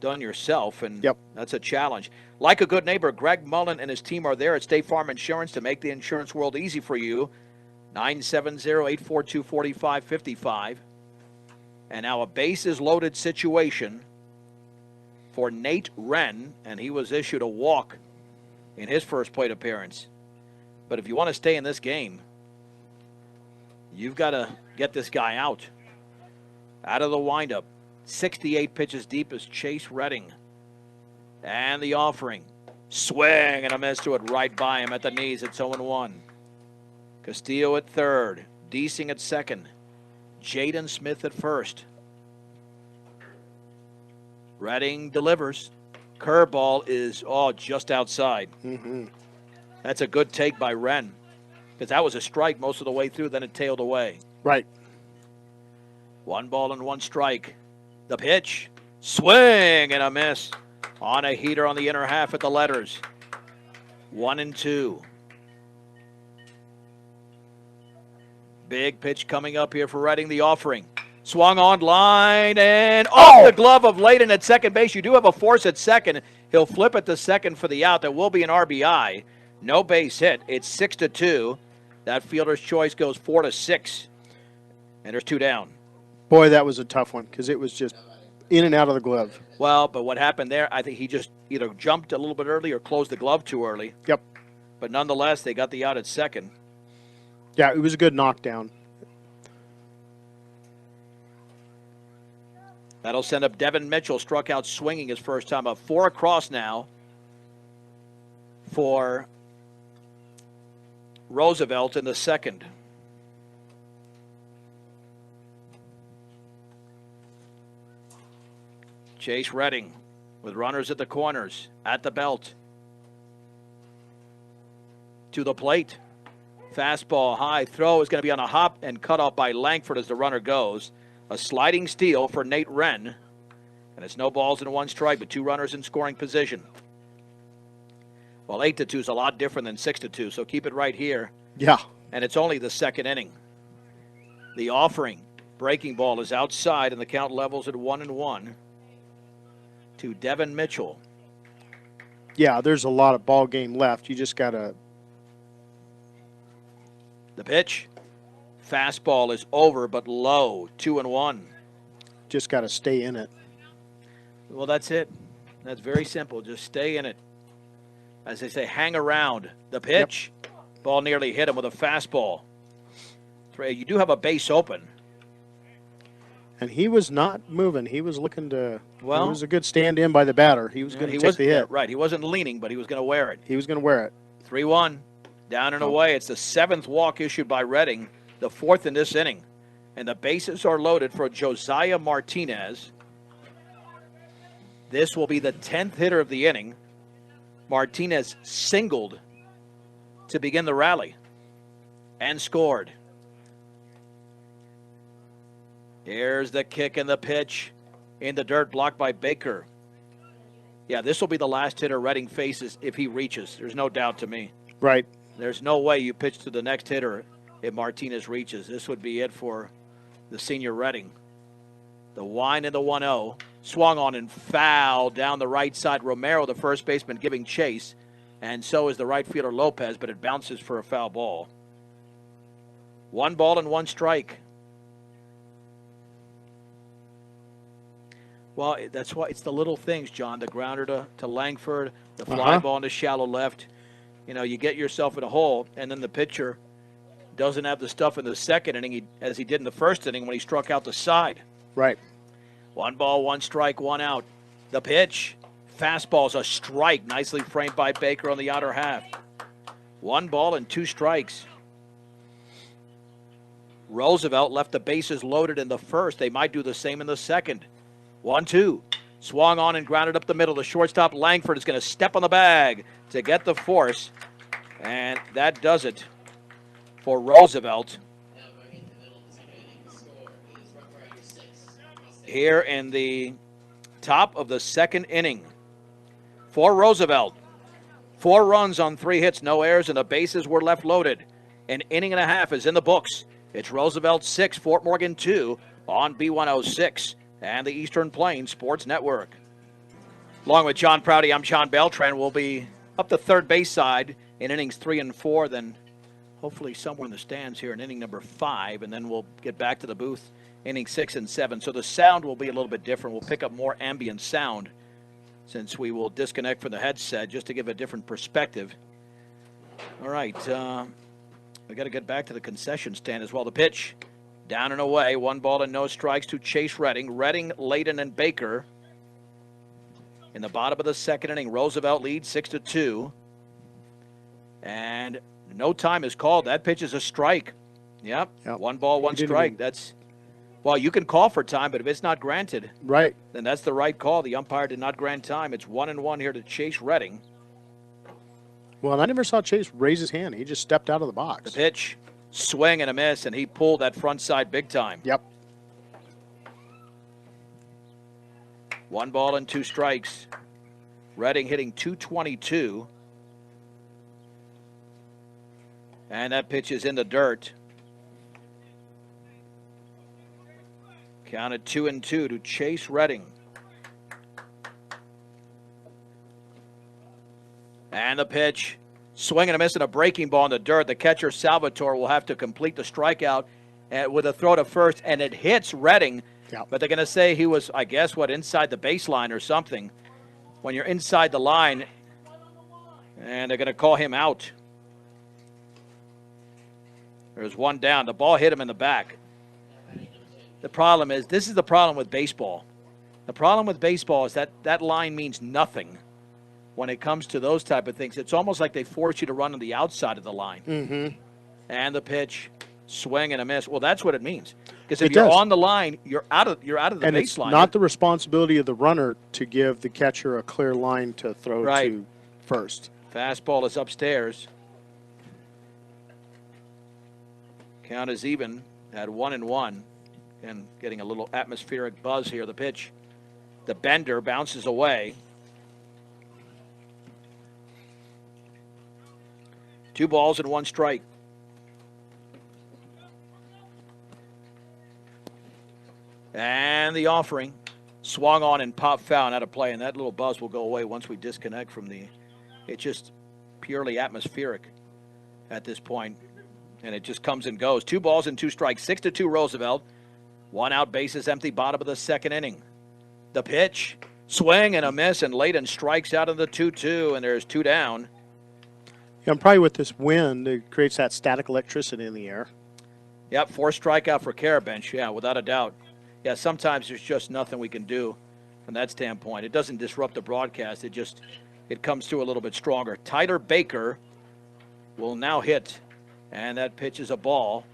done yourself, and Yep. that's a challenge. Like a good neighbor, Greg Mullen and his team are there at State Farm Insurance to make the insurance world easy for you. 970-842-4555. And now a bases-loaded situation for Nate Wren, and he was issued a walk in his first plate appearance. But if you want to stay in this game, you've got to get this guy out. Out of the windup. 68 pitches deep is Chase Redding. And the offering. Swing and a miss to it right by him at the knees. It's 0-1. Castillo at third. Deasing at second. Jaden Smith at first. Redding delivers. Curveball is just outside. That's a good take by Wren, because that was a strike most of the way through, then it tailed away. Right. 1 ball and 1 strike. The pitch. Swing and a miss on a heater on the inner half at the letters. 1-2. Big pitch coming up here for Redding. The offering. Swung on line and off the glove of Layden at second base. You do have a force at second. He'll flip it to second for the out. There will be an RBI. No base hit. It's 6-2. That fielder's choice goes 4-6. And there's 2 down. Boy, that was a tough one because it was just in and out of the glove. Well, but what happened there, I think he just either jumped a little bit early or closed the glove too early. Yep. But nonetheless, they got the out at second. Yeah, it was a good knockdown. That'll send up Devin Mitchell, struck out swinging his first time up. 4 across now for Roosevelt in the second. Chase Redding with runners at the corners, at the belt. To the plate. Fastball, high throw is going to be on a hop and cut off by Langford as the runner goes. A sliding steal for Nate Wren. And it's no balls and 1 strike, but 2 runners in scoring position. Well, 8-2 is a lot different than 6-2, so keep it right here. Yeah. And it's only the second inning. The offering. Breaking ball is outside, and the count levels at 1-1 to Devin Mitchell. Yeah, there's a lot of ball game left. You just got to. The pitch. Fastball is over, but low. 2-1. Just got to stay in it. Well, that's it. That's very simple. Just stay in it. As they say, hang around. The pitch. Yep. Ball nearly hit him with a fastball. You do have a base open. And he was not moving. He was looking to. Well, it was a good stand-in by the batter. He was going to take the hit. Yeah, right. He wasn't leaning, but he was going to wear it. He was going to wear it. 3-1. Down and away. It's the 7th walk issued by Redding, the 4th in this inning. And the bases are loaded for Josiah Martinez. This will be the 10th hitter of the inning. Martinez singled to begin the rally and scored. Here's the kick and the pitch in the dirt, blocked by Baker. Yeah, this will be the last hitter Reading faces if he reaches. There's no doubt to me. Right. There's no way you pitch to the next hitter if Martinez reaches. This would be it for the senior Reading. The wind and the 1-0. Swung on and foul down the right side. Romero, the first baseman, giving chase. And so is the right fielder Lopez, but it bounces for a foul ball. 1 ball and 1 strike. Well, that's why it's the little things, John. The grounder to Langford, the fly ball into shallow left. You know, you get yourself in a hole, and then the pitcher doesn't have the stuff in the second inning as he did in the first inning when he struck out the side. Right. 1 ball, 1 strike, 1 out. The pitch. Fastball's a strike. Nicely framed by Baker on the outer half. 1 ball and 2 strikes. Roosevelt left the bases loaded in the first. They might do the same in the second. 1-2. Swung on and grounded up the middle. The shortstop Langford is going to step on the bag to get the force. And that does it for Roosevelt. Here in the top of the second inning. For Roosevelt, 4 runs on 3 hits, no errors, and the bases were left loaded. An inning and a half is in the books. It's Roosevelt 6, Fort Morgan 2 on B106 and the Eastern Plains Sports Network. Along with John Prouty, I'm John Beltran. We'll be up the third base side in innings 3 and 4, then hopefully somewhere in the stands here in inning number 5, and then we'll get back to the booth inning 6 and 7. So the sound will be a little bit different. We'll pick up more ambient sound since we will disconnect from the headset just to give a different perspective. All right, we got to get back to the concession stand as well. The pitch, down and away, 1 ball and no strikes to Chase Reading. Reading, Layden, and Baker. In the bottom of the second inning, Roosevelt leads 6-2. And no time is called. That pitch is a strike. Yep. 1 ball, 1 strike. That's, well, you can call for time, but if it's not granted, right, then that's the right call. The umpire did not grant time. It's 1-1 here to Chase Reading. Well, and I never saw Chase raise his hand. He just stepped out of the box. The pitch, swing and a miss, and he pulled that front side big time. Yep. 1 ball and 2 strikes. Reading hitting .222. And that pitch is in the dirt. Counted 2-2 to Chase Reading. And the pitch, swing and a miss and a breaking ball in the dirt. The catcher Salvatore will have to complete the strikeout with a throw to first, and it hits Reading. Yep. But they're going to say he was, I guess, inside the baseline or something. When you're inside the line, and they're going to call him out. There's 1 down. The ball hit him in the back. The problem is, this is the problem with baseball. The problem with baseball is that line means nothing when it comes to those type of things. It's almost like they force you to run on the outside of the line. Mm-hmm. And the pitch, swing and a miss. Well, that's what it means. Because if you're on the line, you're out of the baseline. And it's not the responsibility of the runner to give the catcher a clear line to throw to first. Fastball is upstairs. Count is even at 1-1. And getting a little atmospheric buzz here. The pitch, the bender bounces away. 2 balls and 1 strike. And the offering, swung on and popped foul and out of play. And that little buzz will go away once we disconnect from it's just purely atmospheric at this point. And it just comes and goes. 2 balls and 2 strikes. 6-2 Roosevelt. 1 out, bases empty, bottom of the second inning. The pitch, swing and a miss, and Layden strikes out of the 2-2, and there's 2 down. Yeah, and probably with this wind, it creates that static electricity in the air. Yep, 4 strikeout for Carabench, yeah, without a doubt. Yeah, sometimes there's just nothing we can do from that standpoint. It doesn't disrupt the broadcast. It comes through a little bit stronger. Tyler Baker will now hit, and that pitch is a ball.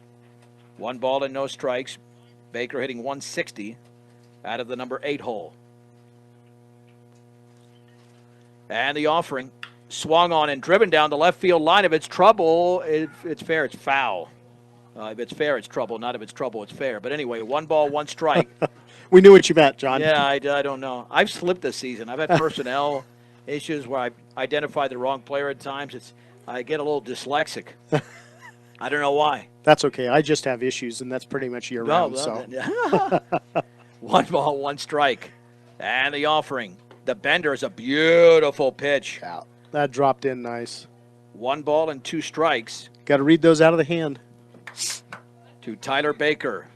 1 ball and no strikes. Baker hitting 160 out of the number 8 hole. And the offering, swung on and driven down the left field line. If it's trouble, if it's fair, it's foul. If it's fair, it's trouble. Not if it's trouble, it's fair. But anyway, 1 ball, 1 strike. We knew what you meant, John. Yeah, I don't know. I've slipped this season. I've had personnel issues where I've identified the wrong player at times. I get a little dyslexic. I don't know why. That's okay. I just have issues, and that's pretty much year round. So 1 ball, 1 strike. And the offering. The bender is a beautiful pitch. yeah, that dropped in nice. 1 ball and 2 strikes Got to read those out of the hand. to Tyler Baker.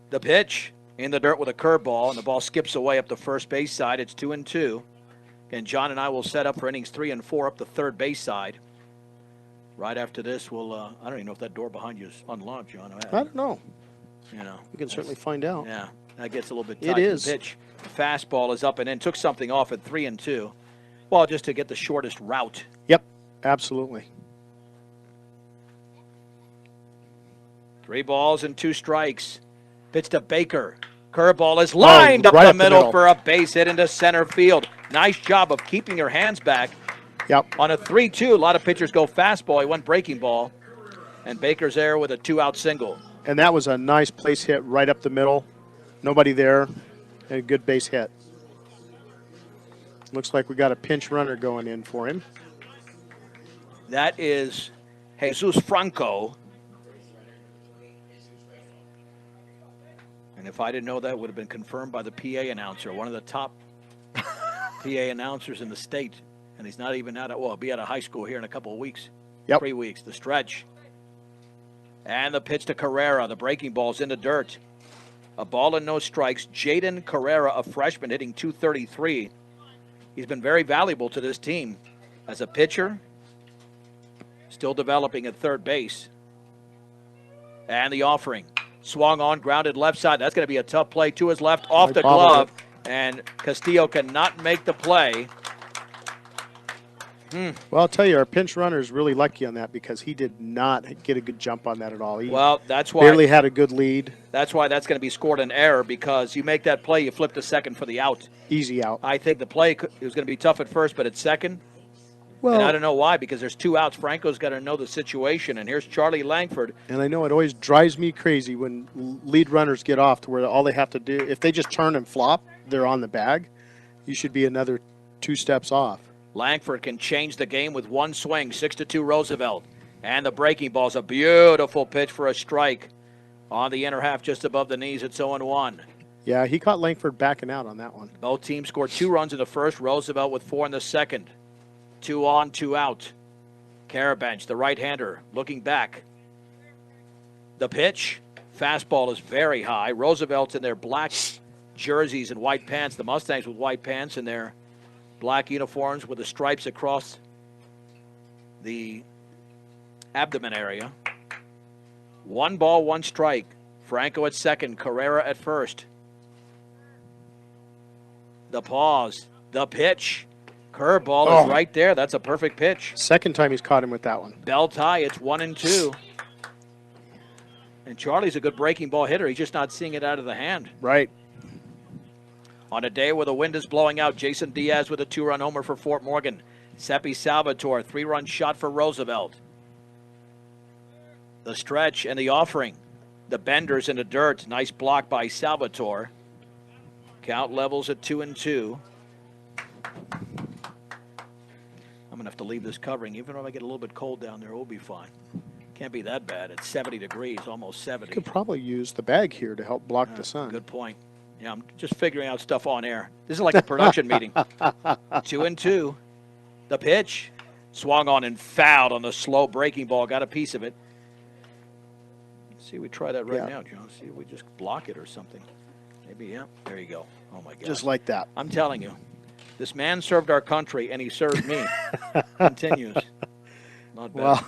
The pitch in the dirt with a curveball, and the ball skips away up the first base side. It's 2-2. And John and I will set up for innings 3 and 4 up the third base side. Right after this, we'll. I don't even know if that door behind you is unlocked, John. I don't know. You know, We can certainly find out. Yeah, that gets a little bit tight. It is. The pitch. The fastball is up and in. Took something off at 3-2. Well, just to get the shortest route. Yep, absolutely. 3 balls and 2 strikes. Pitch to Baker. Curveball is lined right up the up the middle middle. for a base hit into center field. Nice job of keeping your hands back. Yep. On a 3-2, a lot of pitchers go fastball. He went breaking ball. And Baker's there with a 2-out single. And that was a nice place hit right up the middle. Nobody there. And a good base hit. Looks like we got a pinch runner going in for him. That is Jesus Franco. And if I didn't know that, it would have been confirmed by the PA announcer, one of the top PA announcers in the state. And he's not even out of, well, he'll be out of high school here in a couple of weeks. Yep. 3 weeks, the stretch. And the pitch to Carrera. The breaking ball's in the dirt. A ball and no strikes. Jaden Carrera, a freshman, hitting .233. He's been very valuable to this team as a pitcher. Still developing at third base. And the offering. Swung on, grounded left side. That's going to be a tough play to his left, off the glove. And Castillo cannot make the play. Well, I'll tell you, our pinch runner is really lucky on that because he did not get a good jump on that at all. He That's why barely had a good lead. That's why that's going to be scored an error, because you make that play, you flip to second for the out. Easy out. I think the play it was going to be tough at first, but at second, Well, and I don't know why, because there's 2 outs. Franco's got to know the situation, and here's Charlie Langford. and I know it always drives me crazy when lead runners get off to where all they have to do, if they just turn and flop, they're on the bag. You should be another 2 steps off. Langford can change the game with 1 swing, 6-2 Roosevelt. And the breaking ball's a beautiful pitch for a strike on the inner half just above the knees. It's 0-1. Yeah, he caught Langford backing out on that one. Both teams scored 2 runs in the first. Roosevelt with 4 in the second. 2 on, 2 out. Carabench, the right-hander, looking back. The pitch. Fastball is very high. Roosevelt's in their black jerseys and white pants. The Mustangs with white pants and their black uniforms with the stripes across the abdomen area. 1 ball, 1 strike. Franco at second, Carrera at first. The pause, the pitch. Curveball is right there. That's a perfect pitch. Second time he's caught him with that one. Bell tie, it's 1-2. And Charlie's a good breaking ball hitter. He's just not seeing it out of the hand. Right. On a day where the wind is blowing out, Jason Diaz with a 2-run homer for Fort Morgan. Seppi Salvatore, 3-run shot for Roosevelt. The stretch and the offering. The benders in the dirt. Nice block by Salvatore. Count levels at 2-2. I'm going to have to leave this covering. Even if I get a little bit cold down there, we'll be fine. Can't be that bad. It's 70 degrees, almost 70. You could probably use the bag here to help block the sun. Good point. Yeah, I'm just figuring out stuff on air. This is like a production meeting. 2-2. The pitch. Swung on and fouled on the slow breaking ball. Got a piece of it. Let's see, we try that right now, John. See if we just block it or something. Maybe, yeah. There you go. Oh, my God. Just like that. I'm telling you. This man served our country, and he served me. Continues. Not bad. Well,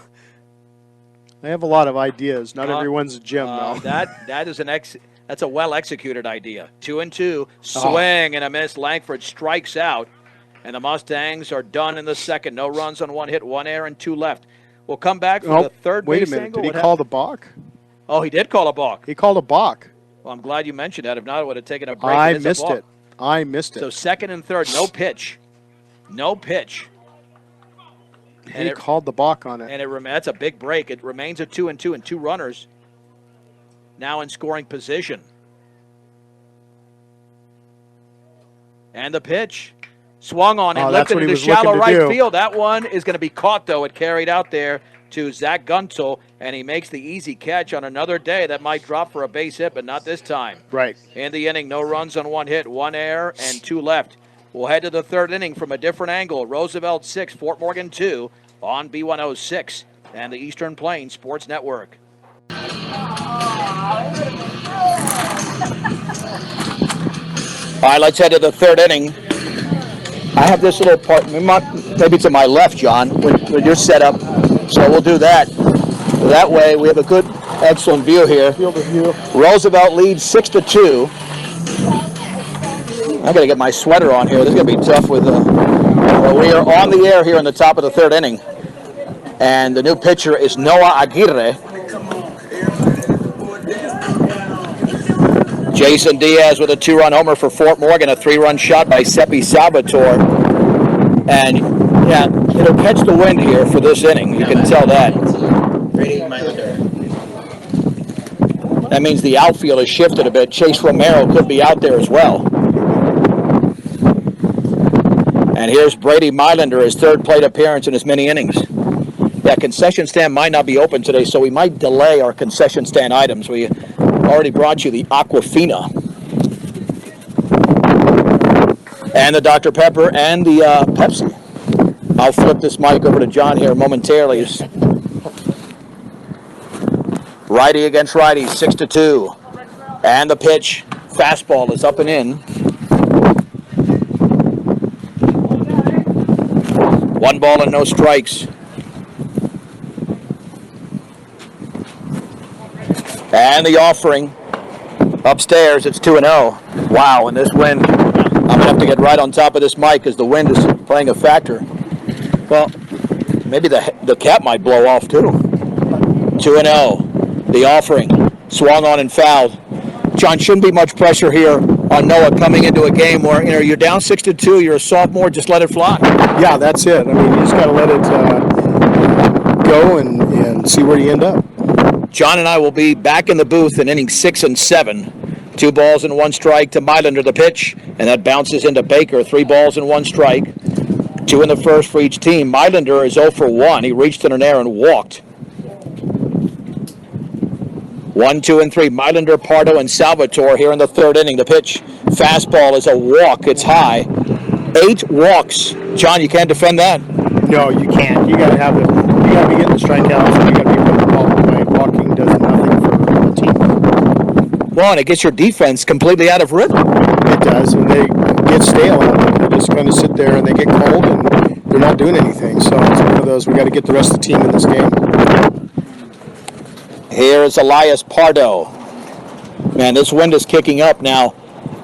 I have a lot of ideas. Not everyone's a gym, though. That is that's a well-executed idea. 2-2, swing and a miss. Langford strikes out, and the Mustangs are done in the second. No runs on 1 hit, 1 error, and 2 left. We'll come back for the third wait base a minute. angle. Did he call the balk? Oh, he did call a balk. He called a balk. Well, I'm glad you mentioned that. If not, I would have taken a break. I missed it. I missed it. So second and third, no pitch. No pitch. He called the balk on it. And that's a big break. It remains a 2-2 and 2 runners now in scoring position. And the pitch. Swung on and Oh, that's lifted what he into was shallow looking to right do. field. That one is going to be caught, though. It carried out there to Zach Gunzel, and he makes the easy catch on another day. That might drop for a base hit, but not this time. Right. In the inning, no runs on one hit, one error, and two left. We'll head to the third inning from a different angle. Roosevelt 6, Fort Morgan 2 on B106 and the Eastern Plains Sports Network. All right, let's head to the third inning. I have this little part, maybe to my left, John, with your setup, so we'll do that. That way we have a good, excellent view here. Roosevelt leads 6-2. I got to get my sweater on here. This is going to be tough with. We are on the air here in the top of the third inning, and the new pitcher is Noah Aguirre. Jason Diaz with a 2-run homer for Fort Morgan, a 3-run shot by Seppi Salvatore. And, yeah, it'll catch the wind here for this inning. You can tell that. That means the outfield has shifted a bit. Chase Romero could be out there as well. And here's Brady Mylander, his third plate appearance in as many innings. Yeah, concession stand might not be open today, so we might delay our concession stand items. We already brought you the Aquafina and the Dr. Pepper and the Pepsi. I'll flip this mic over to John here momentarily. Righty against righty, 6-2. And the pitch, fastball is up and in. 1 ball and no strikes. And the offering upstairs, it's 2-0. Wow, and this wind, I'm going to have to get right on top of this mic because the wind is playing a factor. Well, maybe the cap might blow off too. 2-0. The offering, swung on and fouled. John, shouldn't be much pressure here on Noah coming into a game where you're down 6-2, you're a sophomore, just let it fly. Yeah, that's it. I mean, you just got to let it go and see where you end up. John and I will be back in the booth in innings 6 and 7. 2 balls and 1 strike to Mylander, the pitch, and that bounces into Baker. 3 balls and 1 strike. 2 in the first for each team. Mylander is 0 for 1. He reached in an air and walked. 1, 2, and 3. Mylander, Pardo, and Salvatore here in the third inning. The pitch, fastball is a walk. It's high. 8 walks. John, you can't defend that. No, you can't. You got to have it. You got to be getting the strikeouts, and you got to be putting the ball away. Walking does nothing for a team. Well, and it gets your defense completely out of rhythm. It does, and they get stale out of it. They just kind of sit there and they get cold, and they're not doing anything. So it's one of those. We got to get the rest of the team in this game. Here is Elias Pardo. Man, this wind is kicking up now.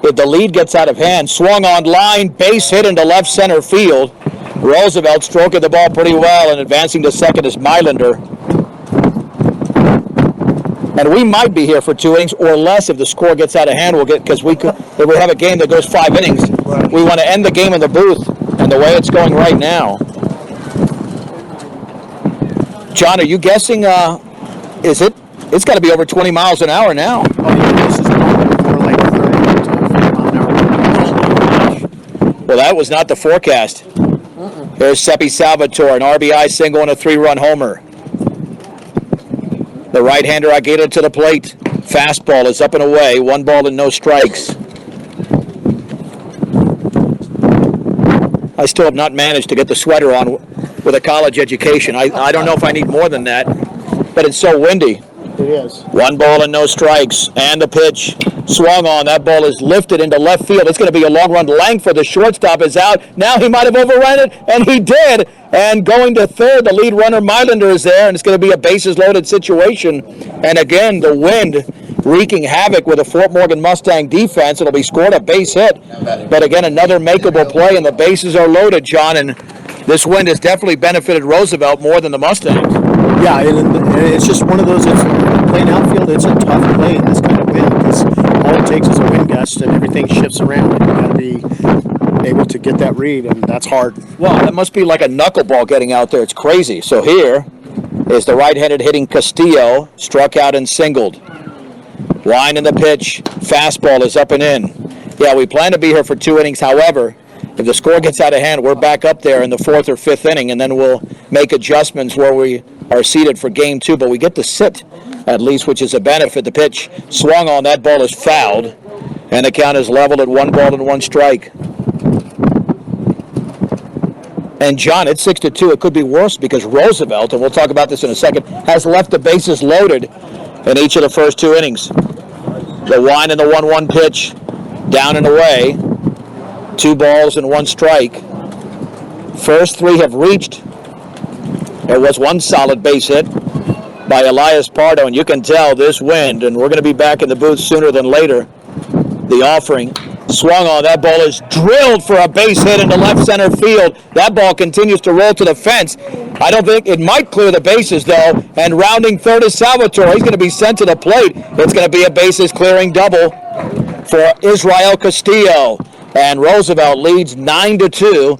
If the lead gets out of hand, swung on line, base hit into left center field. Roosevelt stroking the ball pretty well, and advancing to second is Mylander. And we might be here for 2 innings or less if the score gets out of hand. We'll get, because if we have a game that goes 5 innings, we want to end the game in the booth. And the way it's going right now, John, are you guessing? Is it? It's got to be over 20 miles an hour now. Oh, yeah, this is more like 30 to 40 mile an hour. Well, that was not the forecast. There's Seppi Salvatore, an RBI single and a 3-run homer. The right-hander Aguirre to the plate. Fastball is up and away. 1 ball and no strikes. I still have not managed to get the sweater on with a college education. I don't know if I need more than that, but it's so windy. It is. 1 ball and no strikes. And the pitch swung on. That ball is lifted into left field. It's going to be a long run. Langford, the shortstop, is out. Now he might have overrun it, and he did. And going to third, the lead runner, Mylander, is there, and it's going to be a bases-loaded situation. And again, the wind wreaking havoc with a Fort Morgan Mustang defense. It'll be scored a base hit. But again, another makeable play, and the bases are loaded, John. And this wind has definitely benefited Roosevelt more than the Mustangs. Yeah, and it's just one of those. It's playing outfield. It's a tough play in this kind of wind because all it takes is a wind gust and everything shifts around. And you got to be able to get that read, and that's hard. Well, that must be like a knuckleball getting out there. It's crazy. So here is the right-handed hitting Castillo, struck out and singled. Line in the pitch. Fastball is up and in. Yeah, we plan to be here for 2 innings. However, if the score gets out of hand, we're back up there in the 4th or 5th inning, and then we'll make adjustments where we are seated for game 2. But we get to sit at least, which is a benefit. The pitch swung on. That ball is fouled, and the count is leveled at 1 strike. And, John, it's 6-2. It could be worse because Roosevelt, and we'll talk about this in a second, has left the bases loaded in each of the first 2 innings. The wind and the 1-1 pitch, down and away. 2 balls and 1 strike. First 3 have reached. There was 1 solid base hit by Elias Pardo, and you can tell this wind, and we're going to be back in the booth sooner than later. The offering swung on. That ball is drilled for a base hit into left center field. That ball continues to roll to the fence. I don't think it might clear the bases, though, and rounding third is Salvatore. He's going to be sent to the plate. It's going to be a bases clearing double for Israel Castillo. And Roosevelt leads 9-2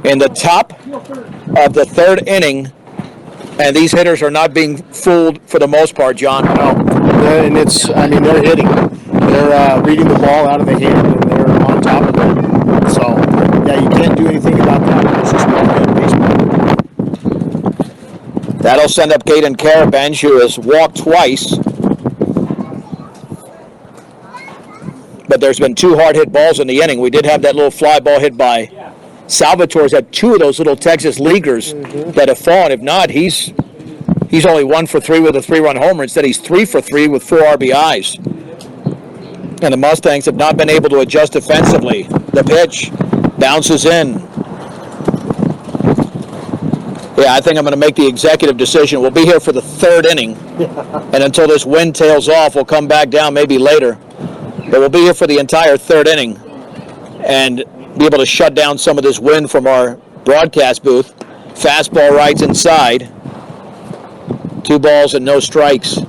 in the top of the 3rd inning. And these hitters are not being fooled for the most part, John. No, and they're hitting. They're reading the ball out of the hand, and they're on top of it. So, yeah, you can't do anything about that. It's just one-hand baseball. That'll send up Caden Carabenge, who has walked twice. But there's been 2 hard-hit balls in the inning. We did have that little fly ball hit by Salvatore's had 2 of those little Texas leaguers that have fallen. If not, he's only 1 for 3 with a 3-run homer. Instead, he's 3 for 3 with 4 RBIs. And the Mustangs have not been able to adjust defensively. The pitch bounces in. Yeah, I think I'm going to make the executive decision. We'll be here for the 3rd inning. And until this wind tails off, we'll come back down maybe later. But we'll be here for the entire 3rd inning and be able to shut down some of this wind from our broadcast booth. Fastball rights inside. 2 balls and no strikes.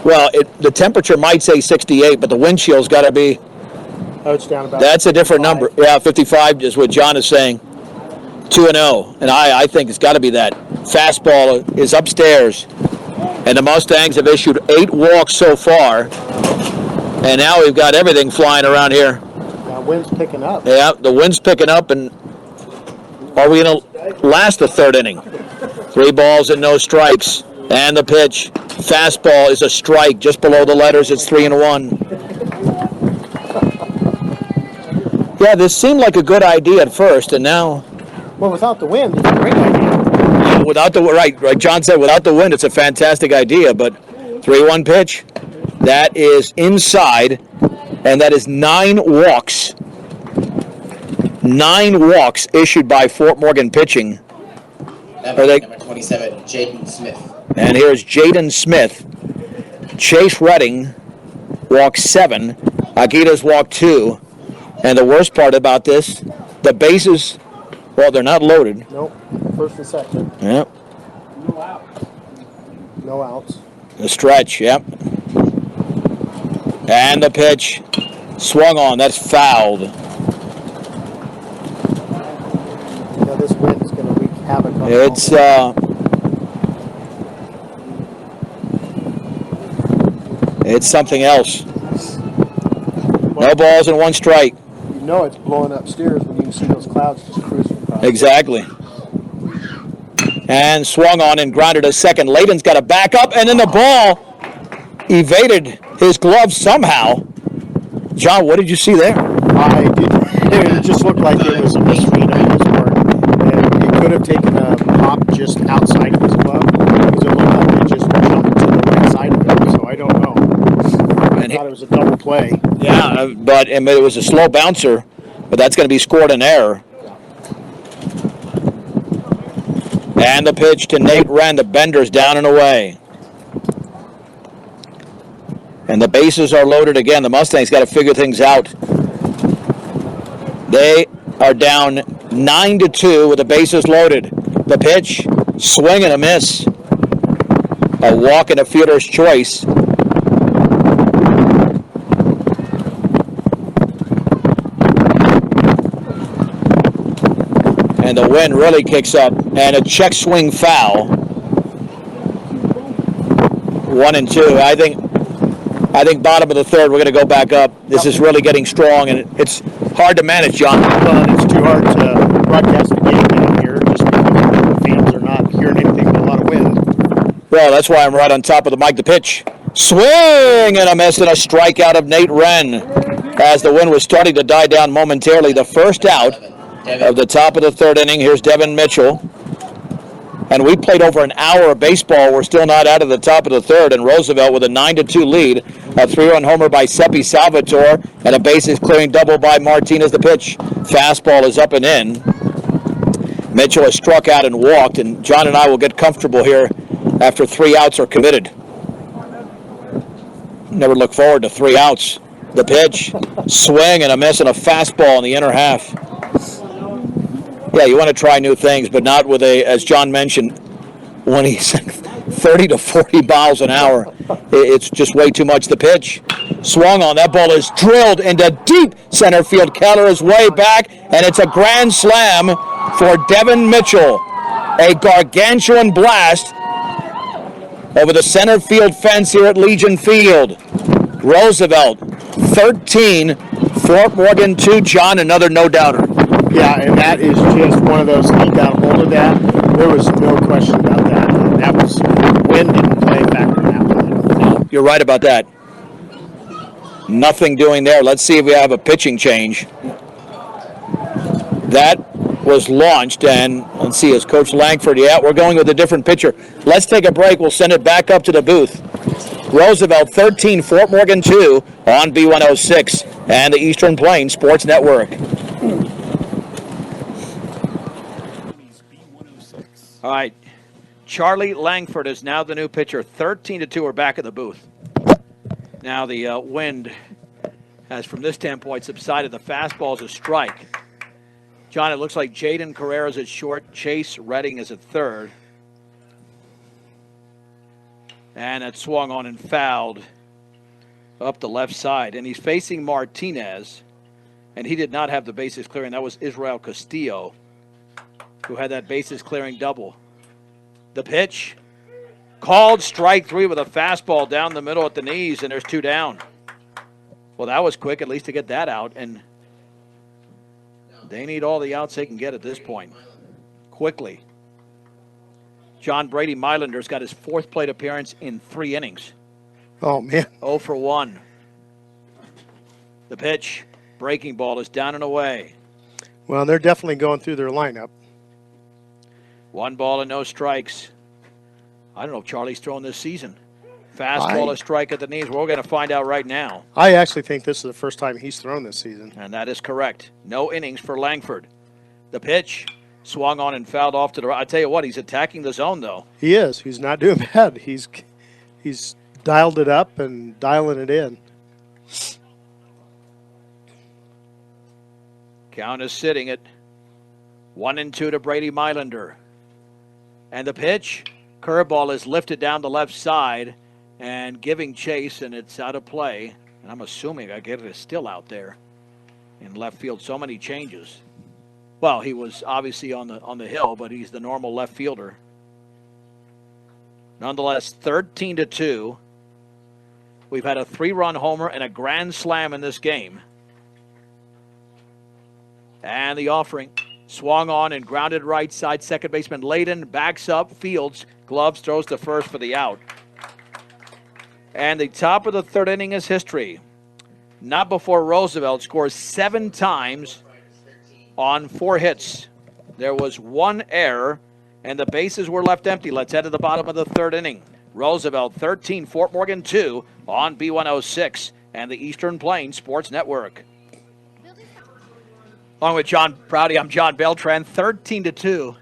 Well, the temperature might say 68, but the wind chill's got to be. Oh, it's down about. That's a different number. Yeah, 55 is what John is saying. 2-0, and I think it's got to be that. Fastball is upstairs, and the Mustangs have issued 8 walks so far, and now we've got everything flying around here. The wind's picking up. Yeah, the wind's picking up, and are we going to last the 3rd inning? 3 balls and no strikes, and the pitch. Fastball is a strike. Just below the letters, it's 3-1. Yeah, this seemed like a good idea at first, and now. Well, without the wind, it's a great idea. Without the right, John said, without the wind, it's a fantastic idea. But 3-1 pitch, that is inside, and that is 9 walks. 9 walks issued by Fort Morgan pitching. Number 27, Jaden Smith. And here's Jaden Smith. Chase Redding walked 7. Aguidas walked 2. And the worst part about this, the bases, well, they're not loaded. Nope. First and second. Yep. No outs. The stretch, yep. And the pitch swung on. That's fouled. Yeah, this wind is going to wreak havoc on it's something else. No balls and 1 strike. You know it's blowing upstairs when you can see those clouds just cruising by. Exactly. And swung on and grounded a second. Layden's got a back up, and then the ball evaded his glove somehow. John, what did you see there? I did. It just looked like it was a misread on his part. And he could have taken a pop just outside of his glove because it looked like it just jumped to the right side of him. So I don't know. I thought it was a double play. Yeah, but it was a slow bouncer, but that's going to be scored an error. And the pitch to Nate Wren. The bender's down and away. And the bases are loaded again. The Mustangs got to figure things out. They are down 9-2 with the bases loaded. The pitch, swing and a miss. A walk and a fielder's choice. And the wind really kicks up. And a check swing foul. 1-2. I think I think bottom of the third, we're going to go back up. This is really getting strong, and it's hard to manage, John. Well, and it's too hard to broadcast the game down here just because the fans are not hearing anything but a lot of wind. Well, that's why I'm right on top of the mic. The pitch. Swing and a miss, and a strikeout of Nate Wren. As the wind was starting to die down momentarily, the first out of the top of the third inning. Here's Devin Mitchell. And we played over an hour of baseball. We're still not out of the top of the third. And Roosevelt with a 9-2 lead. A 3-run homer by Seppi Salvatore. And a bases-clearing double by Martinez. The pitch. Fastball is up and in. Mitchell has struck out and walked. And John and I will get comfortable here after 3 outs are committed. Never look forward to 3 outs. The pitch. Swing and a miss and a fastball in the inner half. Yeah, you want to try new things, but not with as John mentioned, when he's 30 to 40 miles an hour. It's just way too much. The pitch. Swung on. That ball is drilled into deep center field. Keller is way back, and it's a grand slam for Devin Mitchell. A gargantuan blast over the center field fence here at Legion Field. Roosevelt, 13. Fort Morgan, 2. John, another no-doubter. Yeah, and that is just one of those, he got hold of that. There was no question about that. That was, wind didn't play a factor in that one. No, you're right about that. Nothing doing there. Let's see if we have a pitching change. That was launched, and let's see, is Coach Langford, yeah, we're going with a different pitcher. Let's take a break. We'll send it back up to the booth. Roosevelt 13, Fort Morgan 2 on B106 and the Eastern Plains Sports Network. All right, Charlie Langford is now the new pitcher. 13-2, we're back at the booth. Now the wind has, from this standpoint, subsided. The fastball is a strike. John, it looks like Jaden Carrera's at short. Chase Redding is at third. And it swung on and fouled up the left side. And he's facing Martinez. And he did not have the bases clearing. That was Israel Castillo, who had that bases clearing double. The pitch. Called strike 3 with a fastball down the middle at the knees, and there's 2 down. Well, that was quick, at least to get that out. And they need all the outs they can get at this point. Quickly. John Brady Mylander's got his 4th plate appearance in 3 innings. Oh, man. 0 for 1. The pitch. Breaking ball is down and away. Well, they're definitely going through their lineup. 1 ball and no strikes. I don't know if Charlie's throwing this season. Fastball, a strike at the knees. We're going to find out right now. I actually think this is the first time he's thrown this season. And that is correct. No innings for Langford. The pitch. Swung on and fouled off to the right. I tell you what, he's attacking the zone, though. He is. He's not doing bad. He's dialed it up and dialing it in. Count is sitting at 1-2 to Brady Mylander. And the pitch. Curveball is lifted down the left side and giving chase, and it's out of play. And I'm assuming I get it is still out there in left field. So many changes. Well, he was obviously on the hill, but he's the normal left fielder. Nonetheless, 13-2. We've had a 3-run homer and a grand slam in this game. And the offering swung on and grounded right side. Second baseman Layden backs up. Fields, gloves, throws to first for the out. And the top of the third inning is history. Not before Roosevelt scores 7 times on 4 hits. There was 1 error, and the bases were left empty. Let's head to the bottom of the third inning. Roosevelt 13, Fort Morgan 2 on B106 and the Eastern Plains Sports Network. Along with John Prouty, I'm John Beltran, 13-2.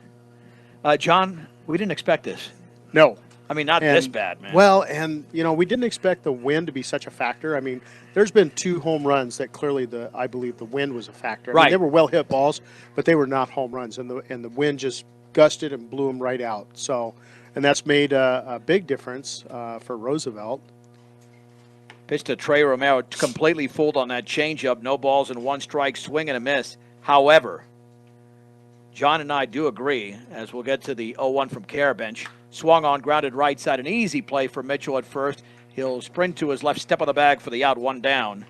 John, we didn't expect this. No. I mean, not this bad, man. Well, and, we didn't expect the wind to be such a factor. I mean, there's been 2 home runs that clearly I believe the wind was a factor. I mean, they were well-hit balls, but they were not home runs, and the wind just gusted and blew them right out. So, and that's made a big difference for Roosevelt. Pitch to Trey Romero, completely fooled on that changeup. No balls and 1 strike, swing and a miss. However, John and I do agree, as we'll get to the 0-1 from Carabench. Swung on, grounded right side. An easy play for Mitchell at first. He'll sprint to his left, step on the bag for the out, 1 down.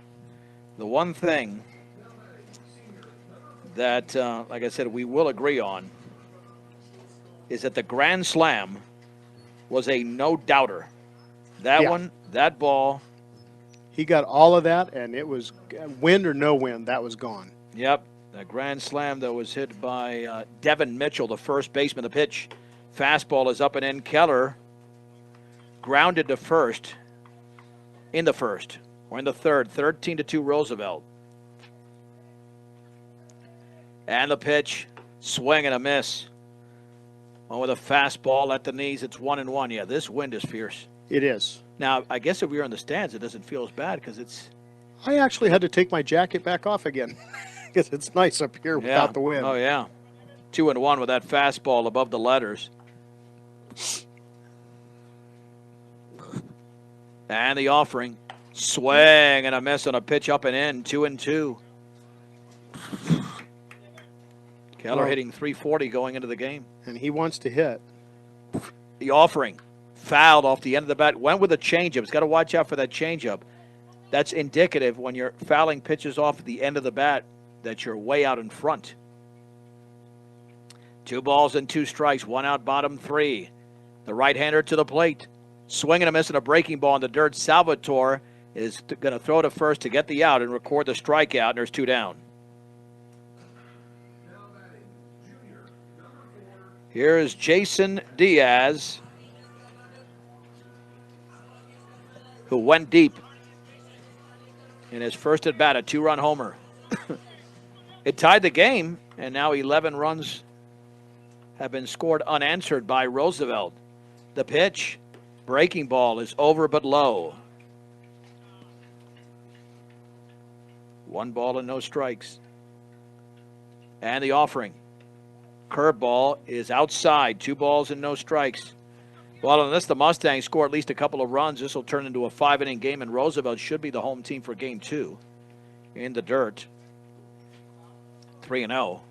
The one thing that, like I said, we will agree on is that the grand slam was a no-doubter. That one, that ball. He got all of that, and it was wind or no wind, that was gone. Yep, the grand slam that was hit by Devin Mitchell, the first baseman. The pitch, fastball is up and in. Keller grounded to first in the first, or in the third, 13-2 Roosevelt. And the pitch, swing and a miss. One with a fastball at the knees. It's 1-1. Yeah, this wind is fierce. It is. Now, I guess if we were in the stands, it doesn't feel as bad because it's... I actually had to take my jacket back off again because it's nice up here without the wind. Oh, yeah. 2-1 with that fastball above the letters. And the offering. Swing and a miss on a pitch up and in. 2-2. Keller hitting .340 going into the game. And he wants to hit. The offering. Fouled off the end of the bat. Went with a changeup. He's got to watch out for that changeup. That's indicative when you're fouling pitches off at the end of the bat that you're way out in front. 2 balls and 2 strikes. 1 out, bottom 3. The right-hander to the plate. Swing and a miss and a breaking ball in the dirt. Salvatore is going to throw to first to get the out and record the strikeout, and there's 2 down. Here is Jason Diaz, who went deep in his first at-bat, a 2-run homer. It tied the game, and now 11 runs have been scored unanswered by Roosevelt. The pitch, breaking ball, is over but low. 1 ball and no strikes. And the offering. Curveball is outside. 2 balls and no strikes. Well, unless the Mustangs score at least a couple of runs, this will turn into a 5-inning game, and Roosevelt should be the home team for Game 2 in the dirt. 3-0.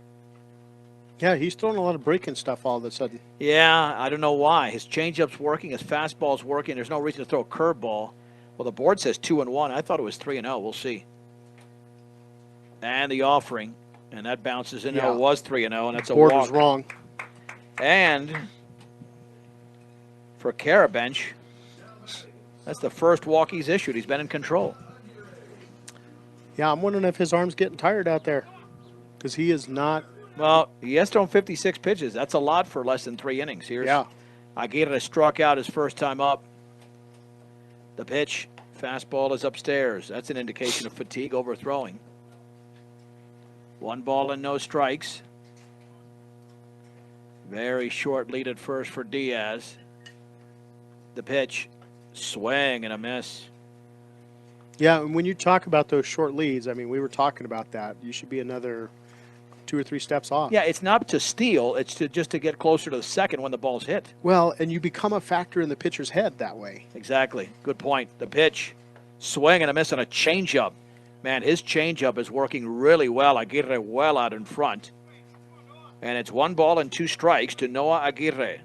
Yeah, he's throwing a lot of breaking stuff all of a sudden. Yeah, I don't know why. His changeup's working, his fastball's working. There's no reason to throw a curveball. Well, the board says 2-1. I thought it was 3-0. We'll see. And the offering, and that bounces in. Yeah. It was 3-0, and that's a Board walk. was wrong. And for Karabench, that's the first walk he's issued. He's been in control. Yeah, I'm wondering if his arm's getting tired out there because he is not. Well, he has thrown 56 pitches. That's a lot for less than 3 innings. Here's Aguirre struck out his first time up. The pitch, fastball is upstairs. That's an indication of fatigue, overthrowing. 1 ball and no strikes. Very short lead at first for Diaz. The pitch, swing and a miss. Yeah, and when you talk about those short leads, I mean, we were talking about that. You should be another 2 or 3 steps off. Yeah, it's not to steal. It's just to get closer to the second when the ball's hit. Well, and you become a factor in the pitcher's head that way. Exactly. Good point. The pitch, swing and a miss on a changeup. Man, his changeup is working really well. Aguirre well out in front. And it's 1 ball and 2 strikes to Noah Aguirre.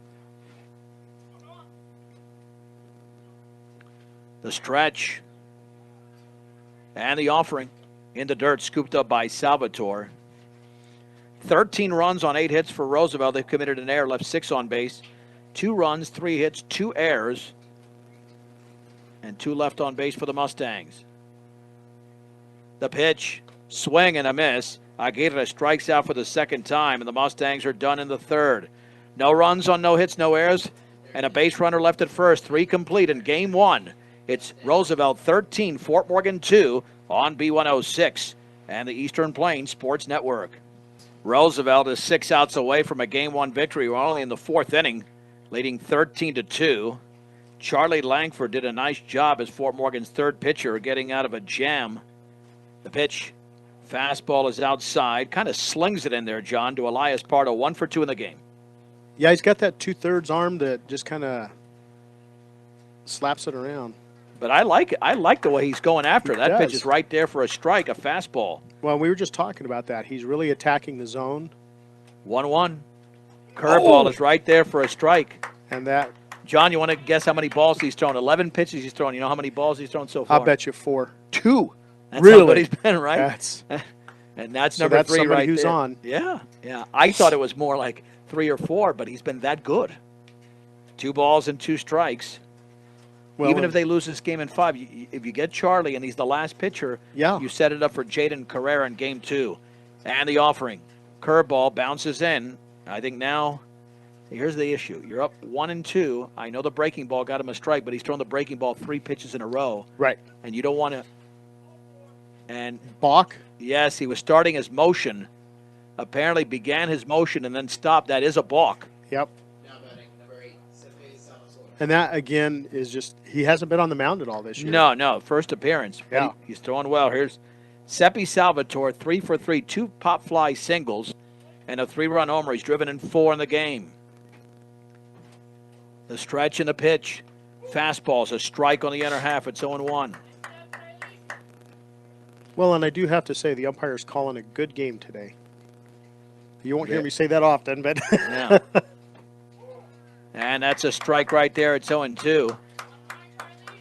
The stretch. And the offering. In the dirt, scooped up by Salvatore. 13 runs on 8 hits for Roosevelt. They've committed an error, left 6 on base. 2 runs, 3 hits, 2 errors. And 2 left on base for the Mustangs. The pitch, swing and a miss. Aguirre strikes out for the second time, and the Mustangs are done in the third. No runs on no hits, no errors, and a base runner left at first. 3 complete in Game 1. It's Roosevelt 13, Fort Morgan 2 on B106 and the Eastern Plains Sports Network. Roosevelt is 6 outs away from a Game 1 victory. We're only in the 4th inning, leading 13-2. Charlie Langford did a nice job as Fort Morgan's 3rd pitcher, getting out of a jam. The pitch, fastball is outside, kind of slings it in there, John, to Elias Pardo, 1 for 2 in the game. Yeah, he's got that 2/3 arm that just kind of slaps it around. But I like it. I like the way he's going after it. That pitch does. is right there for a strike, a fastball. Well, we were just talking about that. He's really attacking the zone. 1-1. Curveball is right there for a strike. And that John, you want to guess how many balls he's thrown? 11 pitches he's thrown. You know how many balls he's thrown so far? I'll bet you 4. 2. That's really? how good he's been, right? That's and that's so number that's 3 somebody right who's there. on. Yeah, yeah. I thought it was more like 3 or 4, but he's been that good. 2 balls and 2 strikes. Well, Even if they lose this game in 5, if you get Charlie and he's the last pitcher, you set it up for Jaden Carrera in game 2. And the offering. Curveball bounces in. I think now, here's the issue. You're up 1-2. I know the breaking ball got him a strike, but he's thrown the breaking ball 3 pitches in a row. Right. And you don't want to. And balk? Yes, he was starting his motion. Apparently began his motion and then stopped. That is a balk. Yep. And that, again, is just, he hasn't been on the mound at all this year. No. First appearance. Yeah. He's throwing well. Here's Seppi Salvatore, 3 for 3, 2 pop fly singles, and a 3-run homer. He's driven in 4 in the game. The stretch and the pitch. Fastball's a strike on the inner half. It's 0-1. Well, and I do have to say the umpire's calling a good game today. You won't hear me say that often, but yeah. And that's a strike right there. It's 0-2.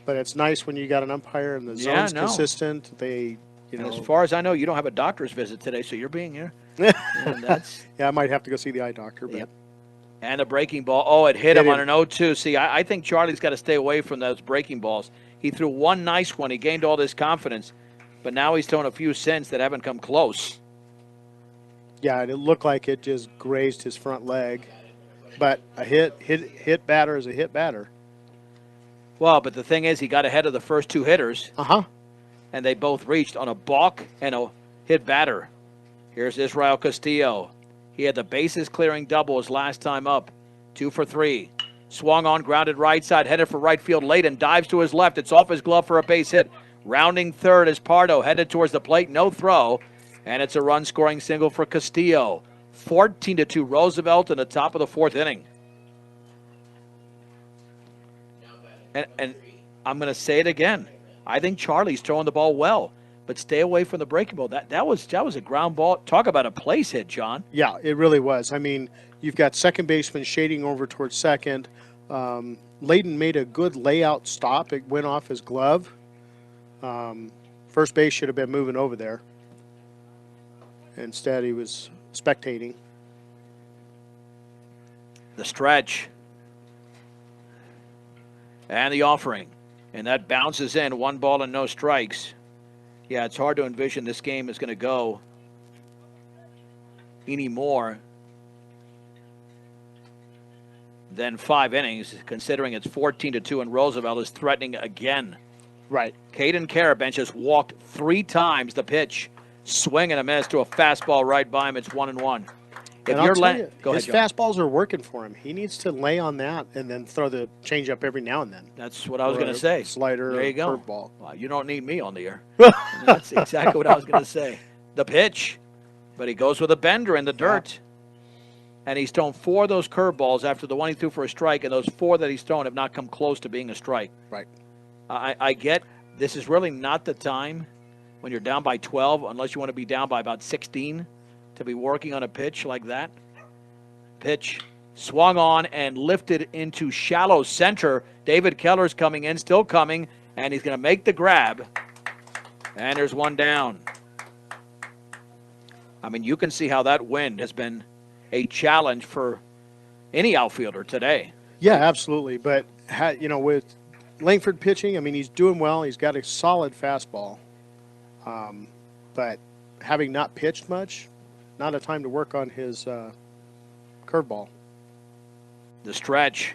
But it's nice when you got an umpire and the zone's consistent. They, As far as I know, you don't have a doctor's visit today, so you're being here. And that's, yeah, I might have to go see the eye doctor. But. Yep. And a breaking ball. Oh, it hit him on an 0-2. See, I think Charlie's got to stay away from those breaking balls. He threw one nice one. He gained all this confidence. But now he's thrown a few since that haven't come close. Yeah, and it looked like it just grazed his front leg. But a hit batter is a hit batter. Well, but the thing is, he got ahead of the first 2 hitters. And they both reached on a balk and a hit batter. Here's Israel Castillo. He had the bases clearing double his last time up. 2 for 3. Swung on, grounded right side, headed for right field late and dives to his left. It's off his glove for a base hit. Rounding third is Pardo, headed towards the plate, no throw. And it's a run-scoring single for Castillo. 14-2 Roosevelt in the top of the 4th inning. And I'm going to say it again. I think Charlie's throwing the ball well, but stay away from the breaking ball. That was a ground ball. Talk about a place hit, John. Yeah, it really was. I mean, you've got second baseman shading over towards second. Layden made a good layout stop. It went off his glove. First base should have been moving over there. Instead, he was spectating. The stretch. And the offering. And that bounces in. 1 ball and no strikes. Yeah, it's hard to envision this game is going to go any more than 5 innings, considering it's 14-2 and Roosevelt is threatening again. Right. Caden Carabench has walked 3 times the pitch. Swing and a miss to a fastball right by him. It's 1-1. If and you're I'll tell you, his John. fastballs are working for him. He needs to lay on that and then throw the changeup every now and then. That's what I was going to say. Slider, there you go. Curveball. Well, you don't need me on the air. That's exactly what I was going to say. The pitch, but he goes with a bender in the dirt. And he's thrown 4 of those curveballs after the one he threw for a strike, and those 4 that he's thrown have not come close to being a strike. Right. I get this is really not the time when you're down by 12, unless you want to be down by about 16, to be working on a pitch like that. Pitch swung on and lifted into shallow center. David Keller's coming in, still coming, and he's going to make the grab. And there's 1 down. I mean, you can see how that wind has been a challenge for any outfielder today. Yeah, absolutely. But, with Langford pitching, I mean, he's doing well. He's got a solid fastball. But having not pitched much, not a time to work on his curveball. The stretch.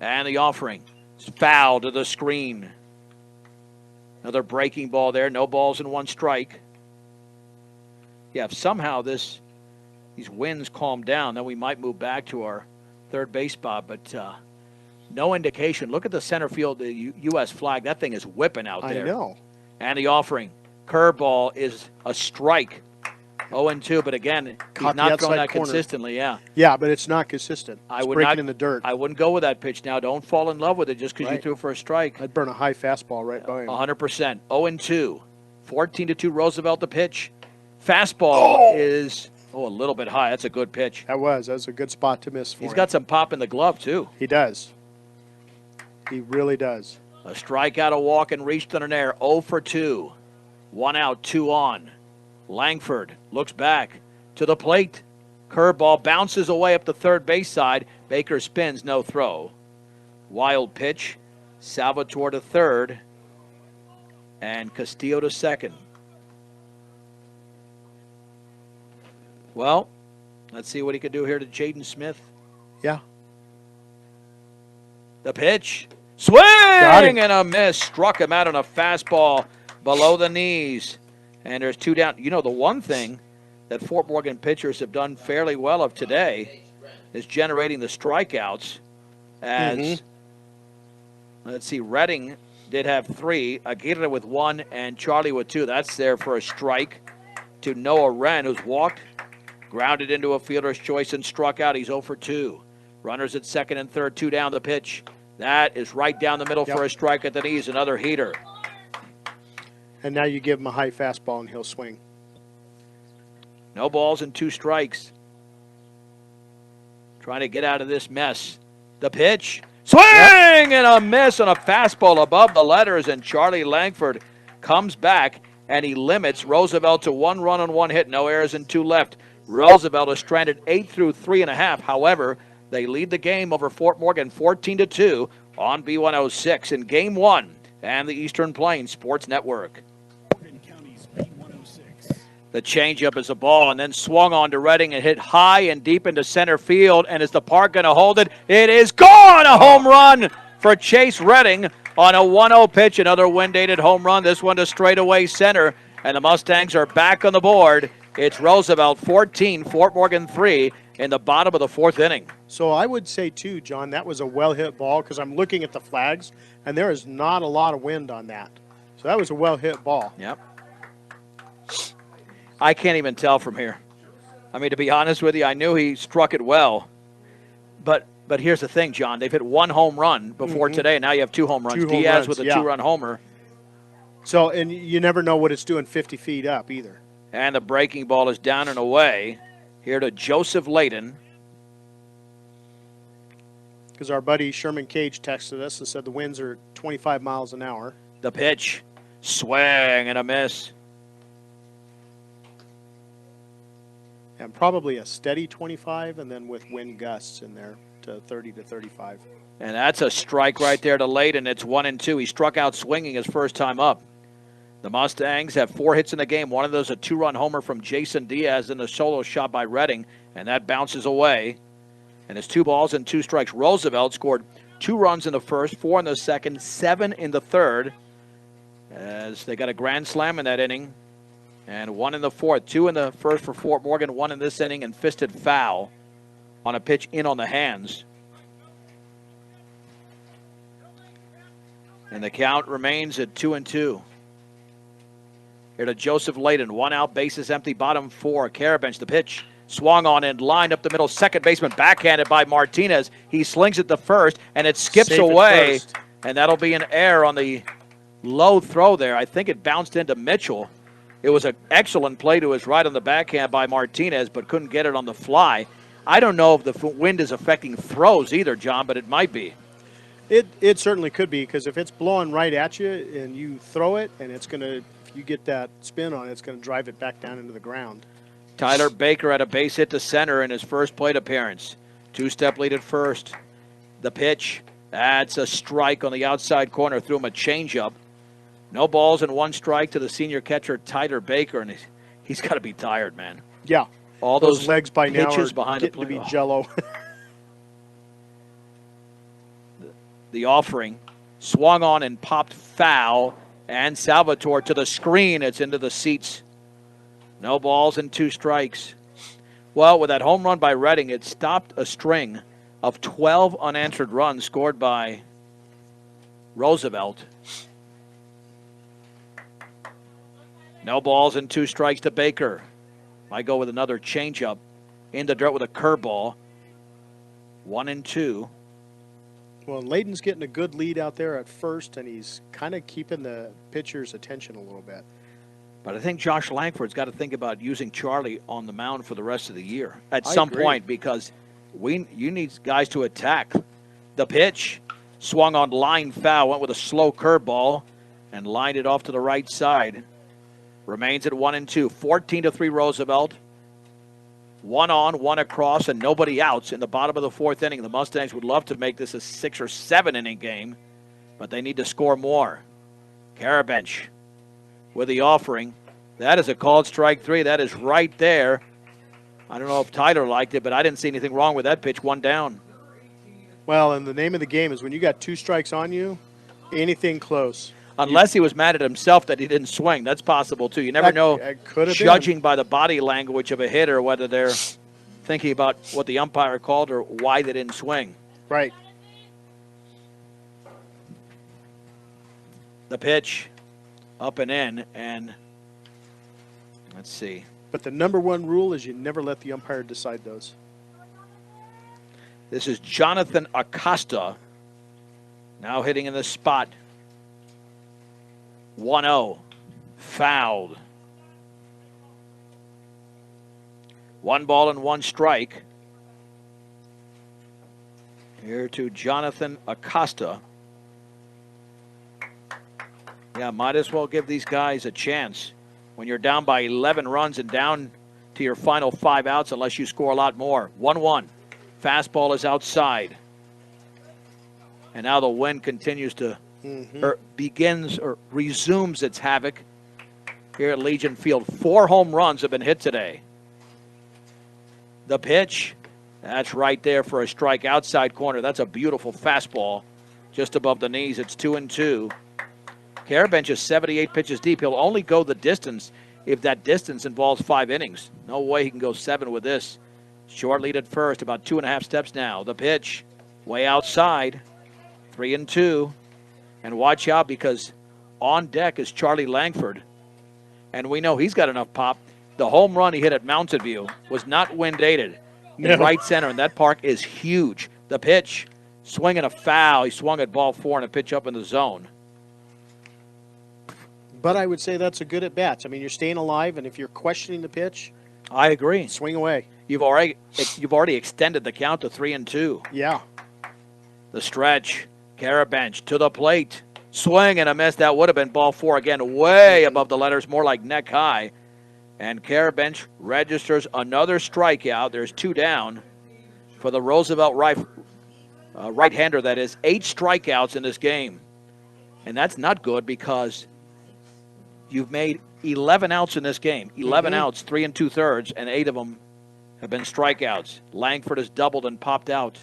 And the offering. It's foul to the screen. Another breaking ball there. No balls and 1 strike. Yeah, if somehow these winds calm down, then we might move back to our third base spot. But no indication. Look at the center field, the U.S. flag. That thing is whipping out there. I know. And the offering. Curveball is a strike. 0-2, but again, he's not throwing that consistently, Yeah, but it's not consistent. It's breaking breaking in the dirt. I wouldn't go with that pitch now. Don't fall in love with it just because you threw for a strike. I'd burn a high fastball right by him. 100%. 0-2. 14-2 Roosevelt the pitch. Fastball is Oh, a little bit high. That's a good pitch. That was a good spot to miss for He's him. got some pop in the glove, too. He does. He really does. A strikeout, a walk, and reached on an air. 0 for 2. 1 out, 2 on. Langford looks back to the plate. Curveball bounces away up the third base side. Baker spins, no throw. Wild pitch. Salvatore to third. And Castillo to second. Well, let's see what he can do here to Jaden Smith. Yeah. The pitch. Swing and a miss. Struck him out on a fastball below the knees. And there's 2 down. You know, the one thing that Fort Morgan pitchers have done fairly well of today is generating the strikeouts. As, let's see, Redding did have 3. Aguirre with 1 and Charlie with 2. That's there for a strike to Noah Wren, who's walked, grounded into a fielder's choice, and struck out. He's 0 for 2. Runners at second and third, 2 down the pitch. That is right down the middle for a strike at the knees. Another heater. And now you give him a high fastball and he'll swing. No balls and 2 strikes. Trying to get out of this mess. The pitch. Swing and a miss on a fastball above the letters, and Charlie Langford comes back and he limits Roosevelt to 1 run on 1 hit. No errors and 2 left. Roosevelt is stranded 8 through 3.5. However, they lead the game over Fort Morgan 14-2 on B106 in Game 1 and the Eastern Plains Sports Network. The changeup is a ball and then swung on to Redding and hit high and deep into center field. And is the park going to hold it? It is gone! A home run for Chase Redding on a 1-0 pitch. Another wind-dated home run. This one to straightaway center. And the Mustangs are back on the board. It's Roosevelt 14, Fort Morgan 3 in the bottom of the 4th inning. So I would say, too, John, that was a well-hit ball because I'm looking at the flags, and there is not a lot of wind on that. So that was a well-hit ball. Yep. I can't even tell from here. I mean, to be honest with you, I knew he struck it well. But here's the thing, John. They've hit 1 home run before today, and now you have 2 home runs. 2 home Diaz runs, with a yeah. 2-run homer. So, and you never know what it's doing 50 feet up either. And the breaking ball is down and away. Here to Joseph Layden. Because our buddy Sherman Cage texted us and said the winds are 25 miles an hour. The pitch. Swing and a miss. And probably a steady 25, and then with wind gusts in there to 30 to 35. And that's a strike right there to Layden. It's 1-2. He struck out swinging his first time up. The Mustangs have 4 hits in the game. One of those a 2-run homer from Jason Diaz and a solo shot by Redding, and that bounces away. And it's 2 balls and 2 strikes. Roosevelt scored 2 runs in the first, 4 in the second, 7 in the third, as they got a grand slam in that inning. And 1 in the fourth, 2 in the first for Fort Morgan, 1 in this inning, and fisted foul on a pitch in on the hands. And the count remains at 2-2. Here to Joseph Layden, 1 out, bases empty, bottom 4. Carabench, the pitch, swung on and lined up the middle. Second baseman backhanded by Martinez. He slings it to first, and it skips Safe at away, first. and that'll be an error on the low throw there. I think it bounced into Mitchell. It was an excellent play to his right on the backhand by Martinez, but couldn't get it on the fly. I don't know if the wind is affecting throws either, John, but it might be. It certainly could be, because if it's blowing right at you and you throw it, and it's going to, if you get that spin on it, it's going to drive it back down into the ground. Tyler Baker had a base hit to center in his first plate appearance. 2-step lead at first. The pitch, that's a strike on the outside corner, threw him a changeup. No balls and 1 strike to the senior catcher, Tyler Baker, and he's got to be tired, man. Yeah. All those legs by now pitches are behind the getting to plate. be jello. The offering swung on and popped foul, and Salvatore to the screen. It's into the seats. No balls and 2 strikes. Well, with that home run by Redding, it stopped a string of 12 unanswered runs scored by Roosevelt. No balls and 2 strikes to Baker. I go with another changeup in the dirt with a curveball. 1-2. Well, Layden's getting a good lead out there at first, and he's kind of keeping the pitcher's attention a little bit. But I think Josh Langford's got to think about using Charlie on the mound for the rest of the year at I some agree. point, because you need guys to attack. The pitch swung on line foul, went with a slow curveball, and lined it off to the right side. Remains at 1-2. 14-3 Roosevelt. 1 on, 1 across, and nobody outs in the bottom of the 4th inning. The Mustangs would love to make this a 6 or 7 inning game, but they need to score more. Karabench with the offering. That is a called strike 3. That is right there. I don't know if Tyler liked it, but I didn't see anything wrong with that pitch. 1 down. Well, and the name of the game is when you got 2 strikes on you, anything close. Unless he was mad at himself that he didn't swing. That's possible, too. You never know, could have judging by the body language of a hitter, whether they're thinking about what the umpire called or why they didn't swing. Right. The pitch up and in, and let's see. But the number 1 rule is you never let the umpire decide those. This is Jonathan Acosta now hitting in the spot. 1-0. Fouled. 1 ball and 1 strike. Here to Jonathan Acosta. Yeah, might as well give these guys a chance when you're down by 11 runs and down to your final 5 outs unless you score a lot more. 1-1. Fastball is outside. And now the wind continues to resumes its havoc here at Legion Field. 4 home runs have been hit today. The pitch, that's right there for a strike outside corner. That's a beautiful fastball just above the knees. It's 2-2. Karabench is 78 pitches deep. He'll only go the distance if that distance involves 5 innings. No way he can go 7 with this. Short lead at first, about 2.5 steps now. The pitch, way outside, 3-2. And watch out, because on deck is Charlie Langford. And we know he's got enough pop. The home run he hit at Mountain View was not wind-aided in right center, and that park is huge. The pitch, swinging a foul. He swung at ball 4 and a pitch up in the zone. But I would say that's a good at-bats. I mean, you're staying alive, and if you're questioning the pitch, I agree. swing away. You've already extended the count to 3-2. Yeah. The stretch, Karabench to the plate. Swing and a miss. That would have been ball 4 again, way above the letters, more like neck high. And Karabench registers another strikeout. There's 2 down for the Roosevelt right-hander. That is 8 strikeouts in this game. And that's not good, because you've made 11 outs in this game. 11 outs, 3 2/3, and 8 of them have been strikeouts. Langford has doubled and popped out.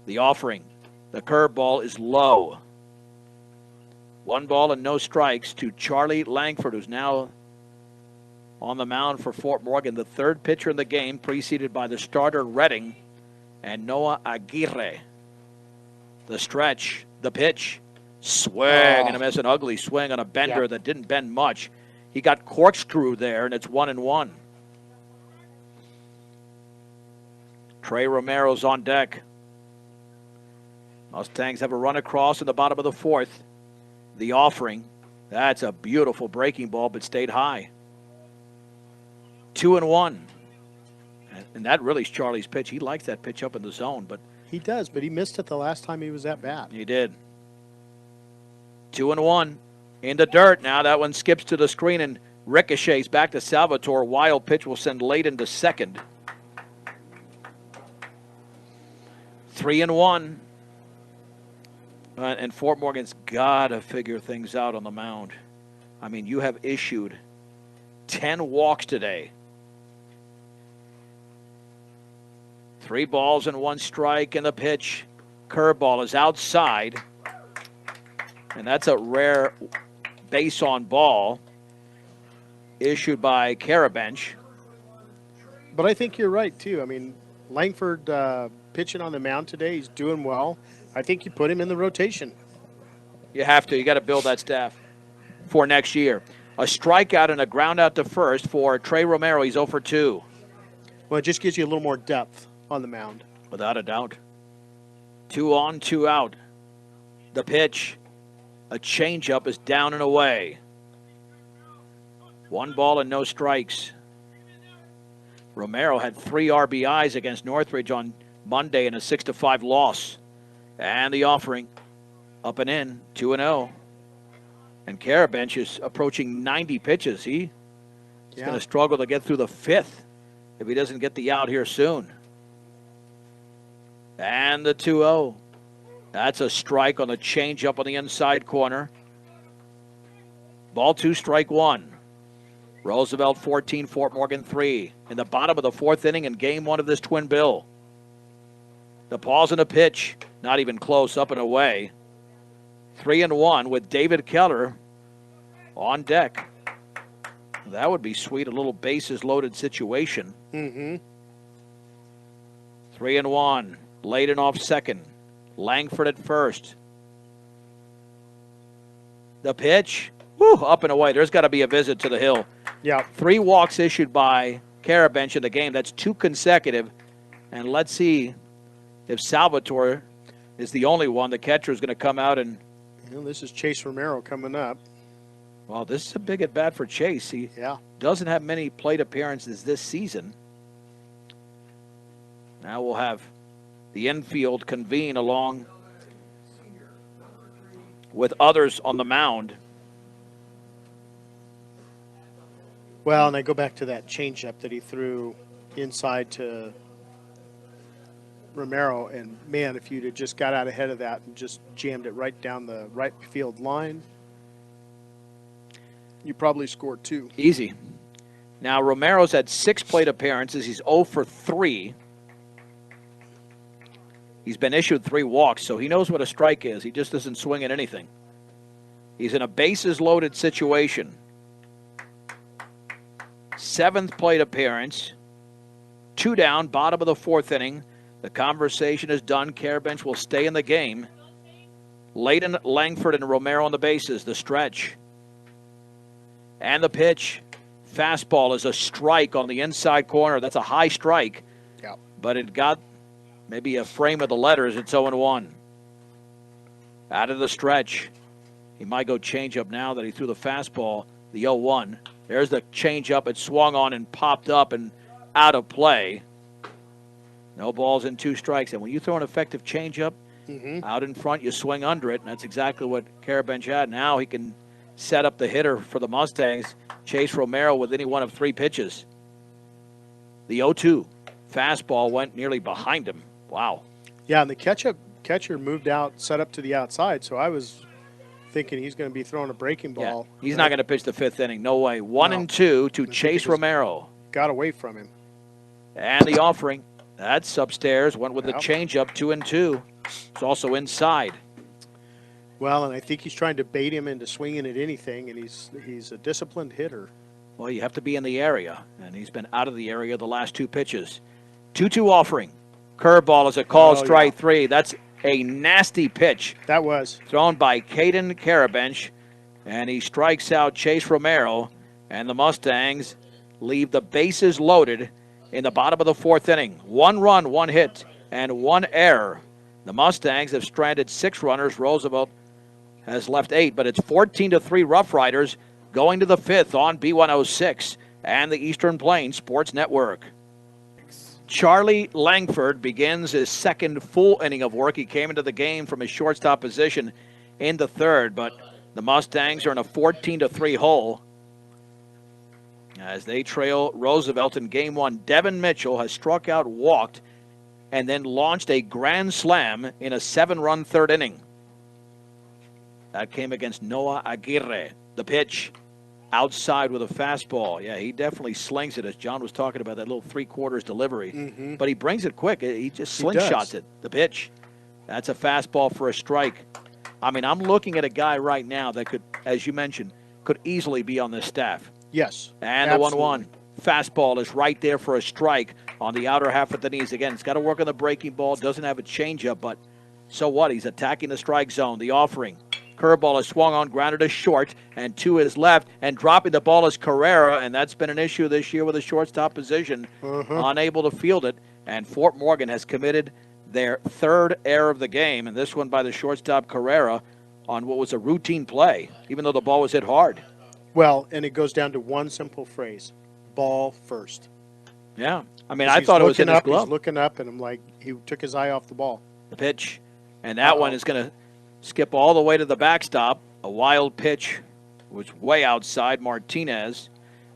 The offering. The curveball is low. 1 ball and no strikes to Charlie Langford, who's now on the mound for Fort Morgan, the 3rd pitcher in the game, preceded by the starter Redding and Noah Aguirre. The stretch, the pitch, swing and a miss, an ugly swing on a bender that didn't bend much. He got corkscrewed there, and it's 1-1. Trey Romero's on deck. Mustangs have a run across in the bottom of the 4th. The offering, that's a beautiful breaking ball, but stayed high. 2-1. And that really is Charlie's pitch. He likes that pitch up in the zone, but He does, but he missed it the last time he was at bat. he did. 2-1. In the dirt now. That one skips to the screen and ricochets back to Salvatore. Wild pitch will send Layden to second. 3-1. And Fort Morgan's got to figure things out on the mound. I mean, you have issued 10 walks today. 3 balls and 1 strike, and the pitch. Curveball is outside. And that's a rare base on ball issued by Karabench. But I think you're right, too. I mean, Langford pitching on the mound today, he's doing well. I think you put him in the rotation. You have to. You got to build that staff for next year. A strikeout and a ground out to first for Trey Romero. He's 0 for 2. Well, it just gives you a little more depth on the mound. Without a doubt. 2 on, 2 out. The pitch. A changeup is down and away. 1 ball and no strikes. Romero had 3 RBIs against Northridge on Monday in a 6-5 loss. And the offering up and in, 2-0. And Karabench is approaching 90 pitches. He's going to struggle to get through the 5th if he doesn't get the out here soon. And the 2-0. That's a strike on the changeup on the inside corner. Ball 2, strike 1. Roosevelt 14, Fort Morgan 3. In the bottom of the 4th inning in game 1 of this twin bill. The pause and a pitch. Not even close, up and away. 3-1 with David Keller on deck. That would be sweet, a little bases loaded situation. 3-1. Layden off second. Langford at first. The pitch. Woo, up and away. There's got to be a visit to the hill. Yeah. 3 walks issued by Karabench in the game. That's 2 consecutive. And let's see if Salvatore is the only one. The catcher is going to come out and... this is Chase Romero coming up. Well, this is a big at bat for Chase. He doesn't have many plate appearances this season. Now we'll have the infield convene along with others on the mound. Well, and I go back to that changeup that he threw inside to Romero, and man, if you'd have just got out ahead of that and just jammed it right down the right field line, you probably scored 2. Easy. Now, Romero's had 6 plate appearances. He's 0 for 3. He's been issued 3 walks, so he knows what a strike is. He just doesn't swing at anything. He's in a bases-loaded situation. 7th plate appearance. 2 down, bottom of the 4th inning. The conversation is done. Karabench will stay in the game. Layden, Langford, and Romero on the bases. The stretch. And the pitch. Fastball is a strike on the inside corner. That's a high strike. Yeah. But it got maybe a frame of the letters. It's 0-1. Out of the stretch. He might go changeup now that he threw the fastball. The 0-1. There's the changeup. It swung on and popped up and out of play. No balls and 2 strikes. And when you throw an effective changeup out in front, you swing under it. And that's exactly what Karabench had. Now he can set up the hitter for the Mustangs, Chase Romero, with any one of 3 pitches. The 0-2. Fastball went nearly behind him. Wow. Yeah, and the catcher moved out, set up to the outside, so I was thinking he's going to be throwing a breaking ball. Yeah, he's not going to pitch the 5th inning. No way. 1-2 to Chase Romero. Got away from him. And the offering. That's upstairs. Went with the changeup, 2-2. It's also inside. Well, and I think he's trying to bait him into swinging at anything, and he's a disciplined hitter. Well, you have to be in the area, and he's been out of the area the last 2 pitches. 2-2 offering. Curveball is a call, strike 3. That's a nasty pitch. That was. Thrown by Caden Karabench, and he strikes out Chase Romero, and the Mustangs leave the bases loaded in the bottom of the 4th inning. 1 run, 1 hit, and 1 error. The Mustangs have stranded 6 runners. Roosevelt has left 8, but it's 14-3 Rough Riders going to the 5th on B106 and the Eastern Plains Sports Network. Charlie Langford begins his 2nd full inning of work. He came into the game from his shortstop position in the 3rd, but the Mustangs are in a 14-3 hole as they trail Roosevelt in game 1. Devin Mitchell has struck out, walked, and then launched a grand slam in a 7-run 3rd inning. That came against Noah Aguirre. The pitch outside with a fastball. Yeah, he definitely slings it, as John was talking about, that little 3/4 delivery. But he brings it quick. He just slingshots it. The pitch. That's a fastball for a strike. I mean, I'm looking at a guy right now that could, as you mentioned, could easily be on this staff. Yes. And the 1-1. Fastball is right there for a strike on the outer half of the knees. Again, it's got to work on the breaking ball. Doesn't have a changeup, but so what? He's attacking the strike zone. The offering. Curveball is swung on, grounded to short, and to his left, and dropping the ball is Carrera, and that's been an issue this year with the shortstop position, unable to field it. And Fort Morgan has committed their 3rd error of the game, and this one by the shortstop Carrera on what was a routine play, even though the ball was hit hard. Well, and it goes down to one simple phrase: ball first. Yeah. I mean, 'Cause I he's thought it was in looking his up, glove. He's looking up, and I'm like, he took his eye off the ball. The pitch. And that one is going to skip all the way to the backstop. A wild pitch was way outside. Martinez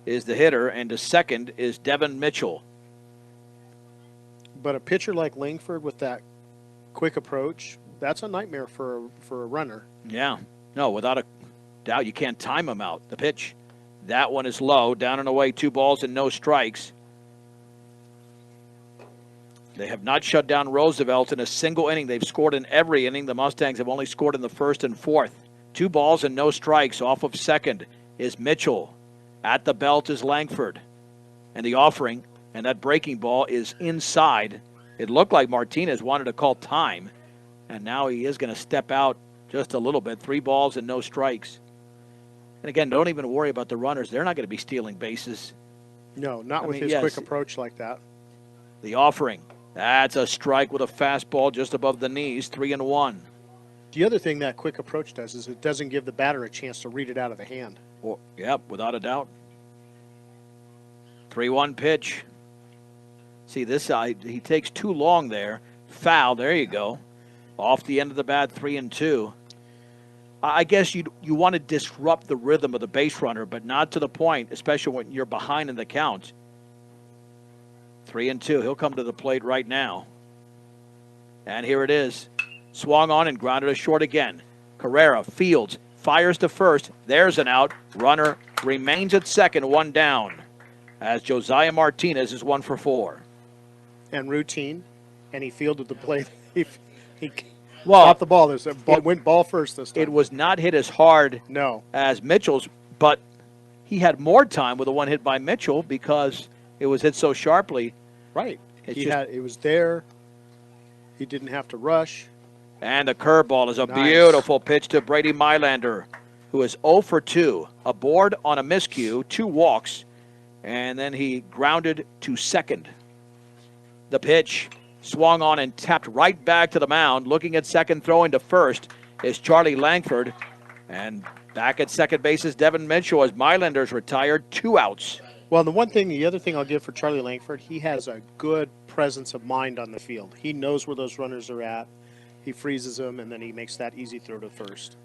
is the hitter, and to second is Devin Mitchell. But a pitcher like Langford with that quick approach, that's a nightmare for a runner. Yeah. No, without a doubt, you can't time him out. The pitch. That one is low. Down and away, 2 balls and no strikes. They have not shut down Roosevelt in a single inning. They've scored in every inning. The Mustangs have only scored in the first and fourth. 2 balls and no strikes. Off of second is Mitchell. At the belt is Langford. And the offering, and that breaking ball is inside. It looked like Martinez wanted to call time, and now he is going to step out just a little bit. 3 balls and no strikes. And again, don't even worry about the runners. They're not going to be stealing bases. No, not with his quick approach like that. The offering. That's a strike with a fastball just above the knees, 3-1. The other thing that quick approach does is it doesn't give the batter a chance to read it out of the hand. Yep, without a doubt. 3-1 pitch. See this side, he takes too long there. Foul, there you go. Off the end of the bat, 3-2. I guess you want to disrupt the rhythm of the base runner, but not to the point, especially when you're behind in the count. 3-2. He'll come to the plate right now. And here it is. Swung on and grounded to short again. Carrera fields, fires to first. There's an out. Runner remains at second, 1 down. As Josiah Martinez is 1 for 4. And routine, and he fielded the play. He Well, caught the ball. Went ball first this time. It was not hit as hard No. as Mitchell's, but he had more time with the one hit by Mitchell because it was hit so sharply. Right. It was there. He didn't have to rush. And the curveball is a beautiful pitch to Brady Mylander, who is 0 for 2. A board on a miscue, 2 walks, and then he grounded to second. The pitch swung on and tapped right back to the mound. Looking at second, throwing to first is Charlie Langford. And back at second base is Devin Mitchell as Mylander's retired, 2 outs. Well, the other thing I'll give for Charlie Langford, he has a good presence of mind on the field. He knows where those runners are at. He freezes them, and then he makes that easy throw to first.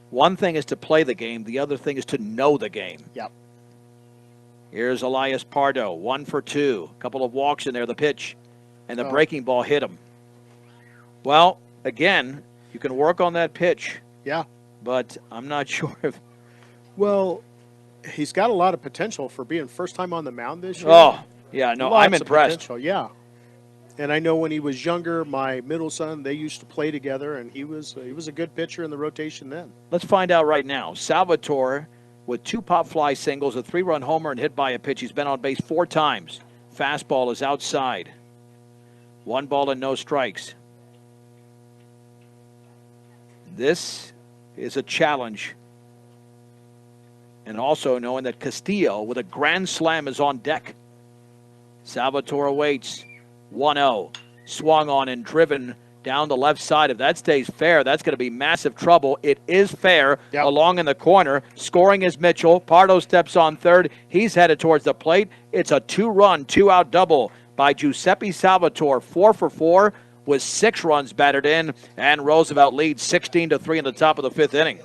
One thing is to play the game. The other thing is to know the game. Yep. Here's Elias Pardo, 1 for 2. A couple of walks in there, the pitch. And the breaking ball hit him. Well, again, you can work on that pitch. Yeah. But I'm not sure if... Well, he's got a lot of potential for being first time on the mound this year. Oh, yeah, no, I'm impressed. Potential, yeah. And I know when he was younger, my middle son, they used to play together, and he was a good pitcher in the rotation then. Let's find out right now. Salvatore with 2 pop fly singles, a 3-run homer, and hit by a pitch. He's been on base 4 times. Fastball is outside. 1 ball and no strikes. This is a challenge. And also knowing that Castillo with a grand slam is on deck. Salvatore waits. 1-0. Swung on and driven down the left side. If that stays fair, that's going to be massive trouble. It is fair. Yep. Along in the corner. Scoring is Mitchell. Pardo steps on third. He's headed towards the plate. It's a 2-run, 2-out double by Giuseppe Salvatore. 4 for 4 with 6 runs batted in. And Roosevelt leads 16-3 in the top of the 5th inning.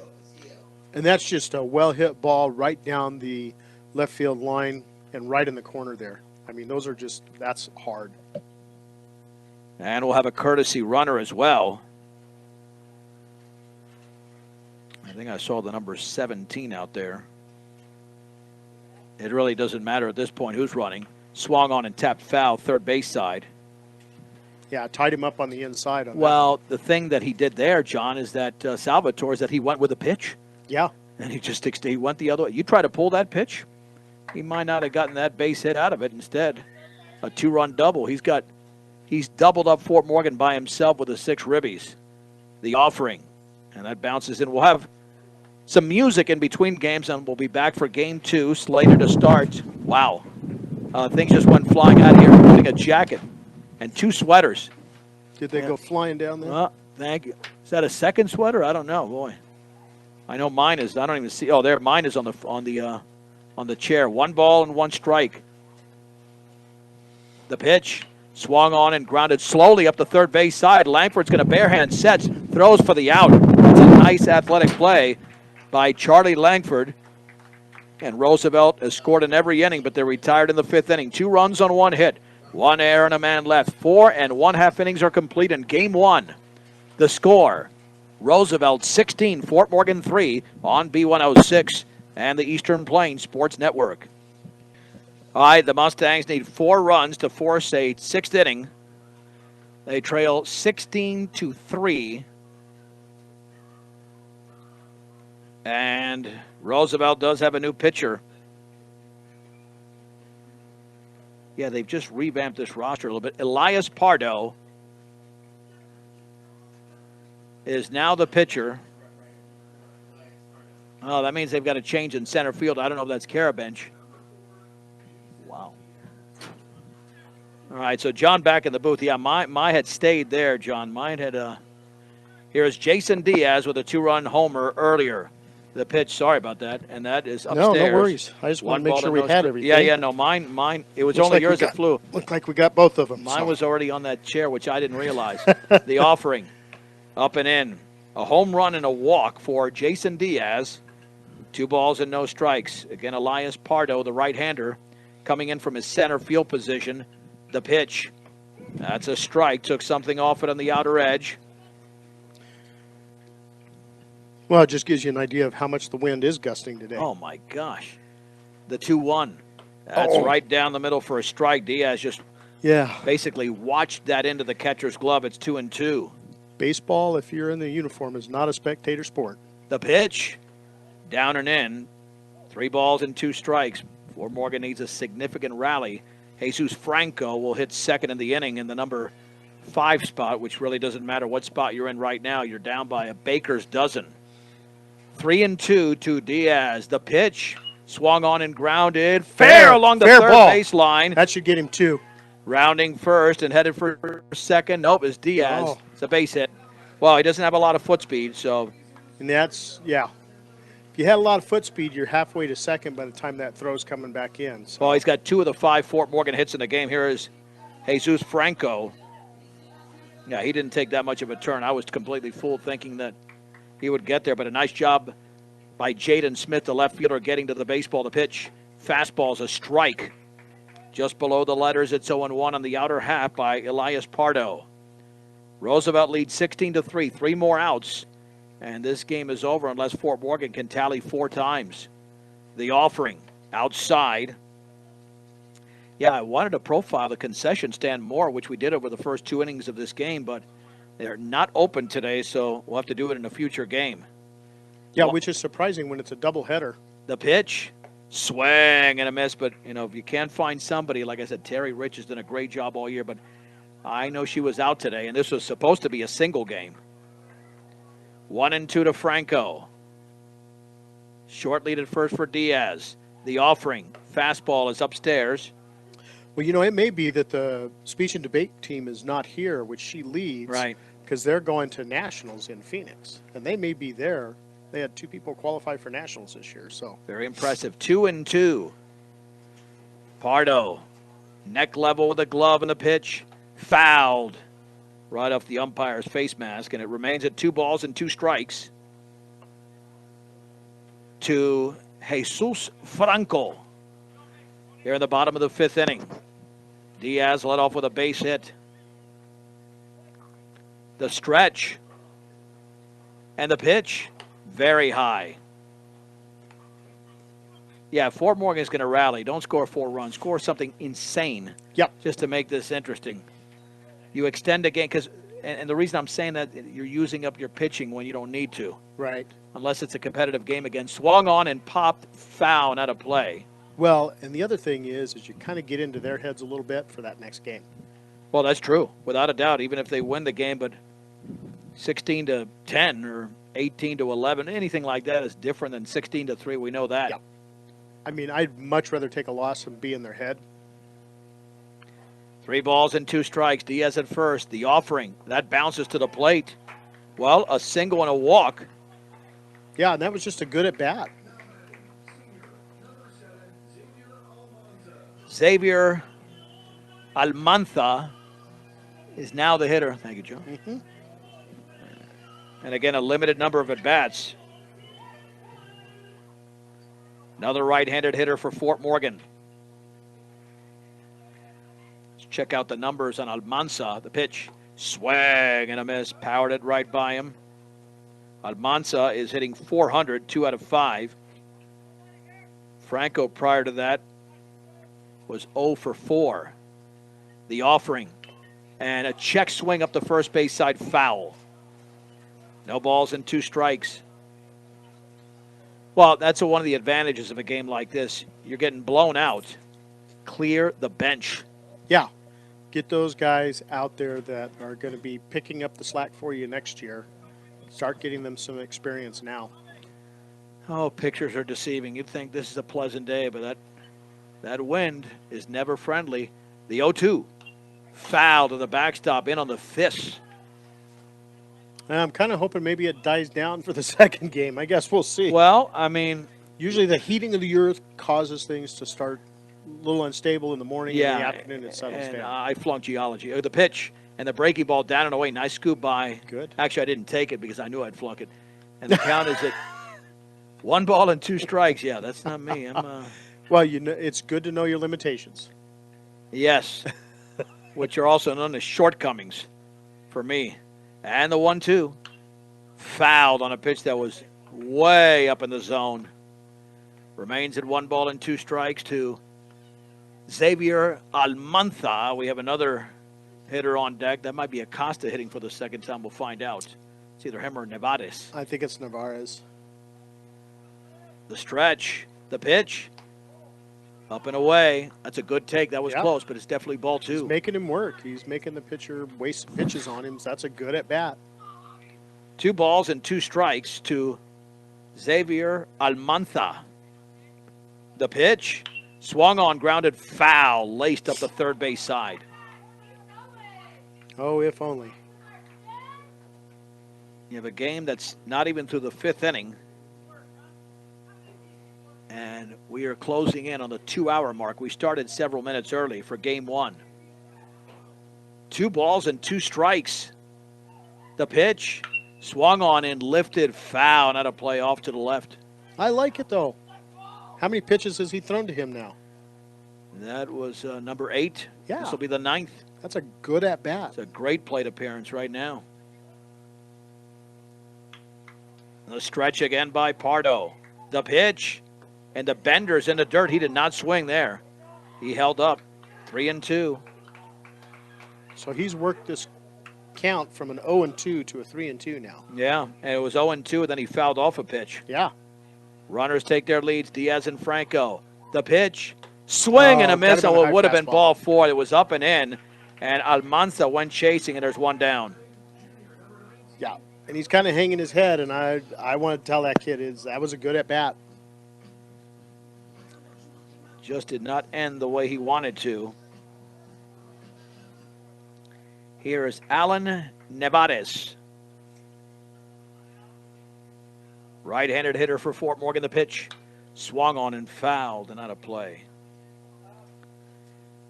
And that's just a well-hit ball right down the left field line and right in the corner there. I mean, that's hard. And we'll have a courtesy runner as well. I think I saw the number 17 out there. It really doesn't matter at this point who's running. Swung on and tapped foul, third base side. Yeah, tied him up on the inside. Well, the thing that he did there, John, is that Salvatore, is that he went with a pitch. Yeah. And he went the other way. You try to pull that pitch, he might not have gotten that base hit out of it. Instead, a 2-run double. He's doubled up Fort Morgan by himself with the 6 ribbies. The offering, and that bounces in. We'll have some music in between games, and we'll be back for Game 2, slated to start. Wow. Things just went flying out of here, including a jacket and 2 sweaters. Did they go flying down there? Thank you. Is that a second sweater? I don't know, boy. I know mine is. I don't even see. Oh, there. Mine is on the chair. 1 ball and 1 strike. The pitch swung on and grounded slowly up the third base side. Langford's going to barehand sets, throws for the out. That's a nice athletic play by Charlie Langford. And Roosevelt has scored in every inning, but they're retired in the 5th inning. 2 runs on 1 hit, 1 error and a man left. 4 1/2 innings are complete in Game 1. The score, Roosevelt 16, Fort Morgan 3 on B106 and the Eastern Plains Sports Network. All right, the Mustangs need 4 runs to force a 6th inning. They trail 16-3. And Roosevelt does have a new pitcher. Yeah, they've just revamped this roster a little bit. Elias Pardo is now the pitcher. Oh, that means they've got a change in center field. I don't know if that's Carabench. Wow. All right, so John back in the booth. Yeah, mine had stayed there, John. Mine had, here's Jason Diaz with a 2-run homer earlier. The pitch, sorry about that, and that is upstairs. No worries. I just want to make sure we had everything. Yeah, no, mine, it was only yours that flew. Looked like we got both of them. Mine was already on that chair, which I didn't realize. The offering, up and in. A home run and a walk for Jason Diaz. 2 balls and no strikes. Again, Elias Pardo, the right-hander, coming in from his center field position. The pitch, that's a strike. Took something off it on the outer edge. Well, it just gives you an idea of how much the wind is gusting today. Oh, my gosh. The 2-1. That's right down the middle for a strike. Diaz just basically watched that into the catcher's glove. It's 2-2. Baseball, if you're in the uniform, is not a spectator sport. The pitch, down and in. 3 balls and 2 strikes. Fort Morgan needs a significant rally. Jesus Franco will hit second in the inning in the number 5 spot, which really doesn't matter what spot you're in right now. You're down by a baker's dozen. 3-2 to Diaz. The pitch swung on and grounded. Fair along the third baseline. That should get him 2. Rounding first and headed for second. Nope, it's Diaz. Oh. It's a base hit. Well, he doesn't have a lot of foot speed, so. And that's, If you had a lot of foot speed, you're halfway to second by the time that throw's coming back in. So. Well, he's got 2 of the 5 Fort Morgan hits in the game. Here is Jesus Franco. Yeah, he didn't take that much of a turn. I was completely fooled thinking that he would get there, but a nice job by Jaden Smith, the left fielder, getting to the baseball. The pitch, fastball's a strike. Just below the letters, it's 0-1 on the outer half by Elias Pardo. Roosevelt leads 16-3, 3 more outs, and this game is over unless Fort Morgan can tally 4 times. The offering, outside. Yeah, I wanted to profile the concession stand more, which we did over the first 2 innings of this game, but they're not open today, so we'll have to do it in a future game. Yeah, which is surprising when it's a doubleheader. The pitch, swing and a miss, but, if you can't find somebody, like I said, Terry Rich has done a great job all year, but I know she was out today, and this was supposed to be a single game. 1-2 to Franco. Short lead at first for Diaz. The offering, fastball is upstairs. Well, it may be that the speech and debate team is not here, which she leads. Right. Because they're going to nationals in Phoenix, and they may be there. They had 2 people qualify for nationals this year, so. Very impressive. 2-2. Pardo, neck level with a glove and the pitch. Fouled right off the umpire's face mask, and it remains at 2 balls and 2 strikes to Jesus Franco here in the bottom of the 5th inning. Diaz led off with a base hit. The stretch and the pitch, very high. Yeah, Fort Morgan is going to rally. Don't score 4 runs. Score something insane. Yep. Just to make this interesting. You extend a game because, and the reason I'm saying that, you're using up your pitching when you don't need to. Right. Unless it's a competitive game again. Swung on and popped foul out of play. Well, and the other thing is you kind of get into their heads a little bit for that next game. Well, that's true, without a doubt. Even if they win the game, but 16-10 or 18-11, anything like that is different than 16-3. We know that. Yeah. I mean, I'd much rather take a loss and be in their head. 3 balls and 2 strikes. Diaz at first. The offering that bounces to the plate. Well, a single and a walk. Yeah, and that was just a good at bat. Xavier Almanza is now the hitter. Thank you, Joe. Mm-hmm. And again, a limited number of at-bats. Another right-handed hitter for Fort Morgan. Let's check out the numbers on Almanza. The pitch, swing and a miss. Powered it right by him. Almanza is hitting .400, 2 out of 5. Franco, prior to that, was 0 for 4. The offering. And a check swing up the first base side, foul. No balls and 2 strikes. Well, that's one of the advantages of a game like this. You're getting blown out. Clear the bench. Yeah. Get those guys out there that are going to be picking up the slack for you next year. Start getting them some experience now. Oh, pictures are deceiving. You'd think this is a pleasant day, but that wind is never friendly. The 0-2. Foul to the backstop, in on the fist. And I'm kind of hoping maybe it dies down for the second game. I guess we'll see. Well, I mean, usually the heating of the earth causes things to start a little unstable in the morning and in the afternoon it settles and down. I flunked geology. The pitch and the breaking ball down and away. Nice scoop by. Good. Actually, I didn't take it because I knew I'd flunk it. And the count is at 1 ball and 2 strikes. Yeah, that's not me. Well, it's good to know your limitations. Yes, which are also known as shortcomings for me. And the 1-2. Fouled on a pitch that was way up in the zone. Remains at 1 ball and 2 strikes to Xavier Almanza. We have another hitter on deck. That might be Acosta hitting for the second time. We'll find out. It's either him or Nevares. I think it's Nevares. The stretch. The pitch. Up and away. That's a good take. That was close, but it's definitely ball 2. He's making him work. He's making the pitcher waste pitches on him. So that's a good at bat. 2 balls and 2 strikes to Xavier Almanza. The pitch. Swung on, grounded, foul, laced up the third base side. Oh, if only. You have a game that's not even through the 5th inning. And we are closing in on the 2-hour mark. We started several minutes early for game 1. 2 balls and 2 strikes. The pitch, swung on and lifted, foul, not a play off to the left. I like it, though. How many pitches has he thrown to him now? That was number 8. Yeah. This will be the 9th. That's a good at bat. It's a great plate appearance right now. The stretch again by Pardo. The pitch. And the bender's in the dirt. He did not swing there. He held up. 3-2. So he's worked this count from an 0-2 to a 3-2 now. Yeah, and it was 0-2, and then he fouled off a pitch. Yeah. Runners take their leads. Diaz and Franco. The pitch. Swing and a miss. Oh, it would have been ball 4. It was up and in. And Almanza went chasing, and there's 1 down. Yeah. And he's kind of hanging his head, and I want to tell that kid that was a good at bat. Just did not end the way he wanted to. Here is Alan Nevares. Right-handed hitter for Fort Morgan. The pitch swung on and fouled and out of play.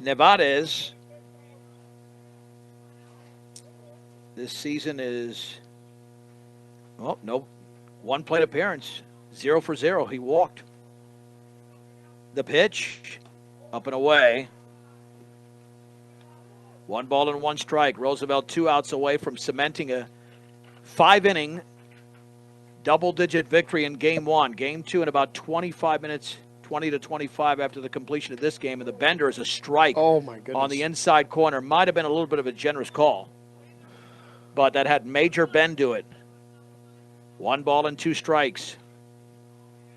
Nevares this season is, well, no, 1 plate appearance, 0 for 0. He walked. The pitch, up and away. 1 ball and 1 strike. Roosevelt 2 outs away from cementing a 5-inning double-digit victory in Game 1. Game 2 in about 25 minutes, 20 to 25 after the completion of this game. And the bender is a strike oh my goodness. On the inside corner. Might have been a little bit of a generous call, but that had major bend to it. 1 ball and 2 strikes.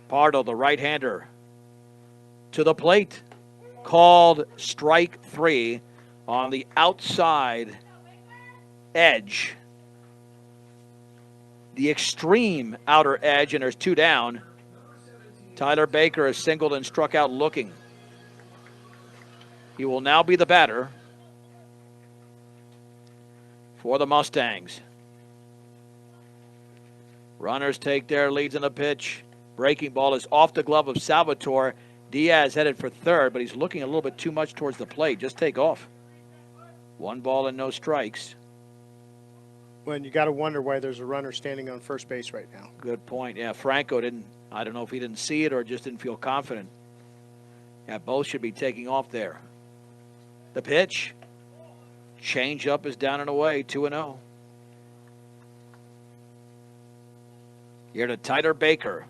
Pardo, the right-hander, to the plate. Called strike 3 on the outside edge. The extreme outer edge, and there's 2 down. Tyler Baker has singled and struck out looking. He will now be the batter for the Mustangs. Runners take their leads in the pitch. Breaking ball is off the glove of Salvatore. Diaz headed for third, but he's looking a little bit too much towards the plate. Just take off. 1 ball and no strikes. When you got to wonder why there's a runner standing on first base right now. Good point. Yeah, Franco didn't, I don't know if he didn't see it or just didn't feel confident. Yeah, both should be taking off there. The pitch. Change up is down and away, 2-0. Here to Tyler Baker.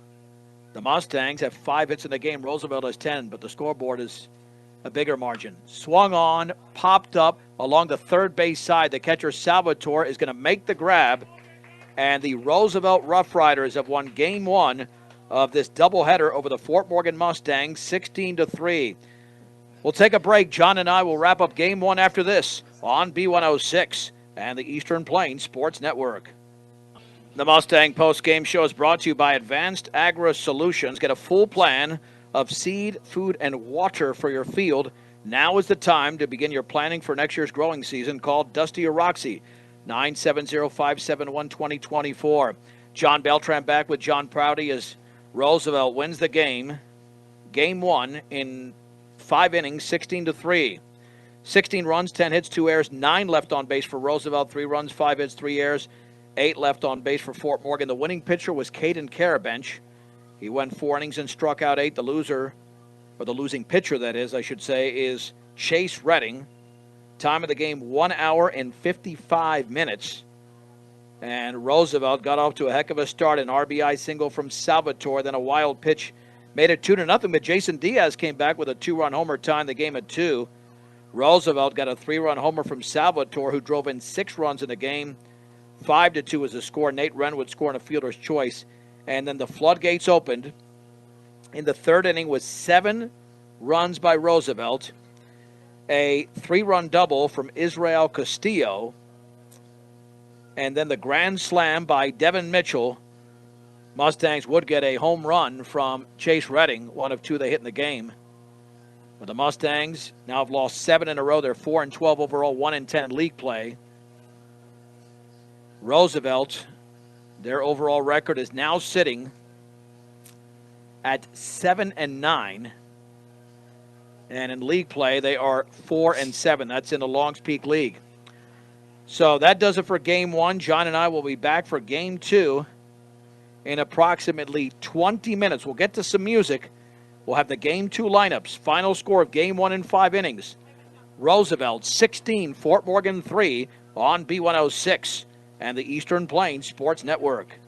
The Mustangs have 5 hits in the game. Roosevelt has 10, but the scoreboard is a bigger margin. Swung on, popped up along the third base side. The catcher Salvatore is going to make the grab, and the Roosevelt Rough Riders have won Game 1 of this doubleheader over the Fort Morgan Mustangs, 16-3. We'll take a break. John and I will wrap up Game 1 after this on B106 and the Eastern Plains Sports Network. The Mustang post-game show is brought to you by Advanced Agri Solutions. Get a full plan of seed, food, and water for your field. Now is the time to begin your planning for next year's growing season. Call Dusty or Roxy, 970-571-2024. John Beltran back with John Prouty as Roosevelt wins the game. Game 1 in 5 innings, 16-3. 16 runs, 10 hits, 2 errors, 9 left on base for Roosevelt, 3 runs, 5 hits, 3 errors, 8 left on base for Fort Morgan. The winning pitcher was Caden Carabench. He went 4 innings and struck out 8. The loser, or the losing pitcher, that is, I should say, is Chase Redding. Time of the game, 1 hour and 55 minutes. And Roosevelt got off to a heck of a start. An RBI single from Salvatore, then a wild pitch made it 2-0. But Jason Diaz came back with a 2-run homer, tying the game at 2. Roosevelt got a 3-run homer from Salvatore, who drove in 6 runs in the game. 5-2 was the score. Nate Wren would score in a fielder's choice. And then the floodgates opened in the 3rd inning with 7 runs by Roosevelt, a 3-run double from Israel Castillo, and then the grand slam by Devin Mitchell. Mustangs would get a home run from Chase Redding, one of 2 they hit in the game. But the Mustangs now have lost 7 in a row. They're 4-12 overall, 1-10 league play. Roosevelt, their overall record is now sitting at 7-9. And in league play, they are 4-7. That's in the Longs Peak League. So that does it for Game 1. John and I will be back for Game 2 in approximately 20 minutes. We'll get to some music. We'll have the Game 2 lineups. Final score of Game 1 in 5 innings. Roosevelt 16, Fort Morgan 3 on B106 and the Eastern Plains Sports Network.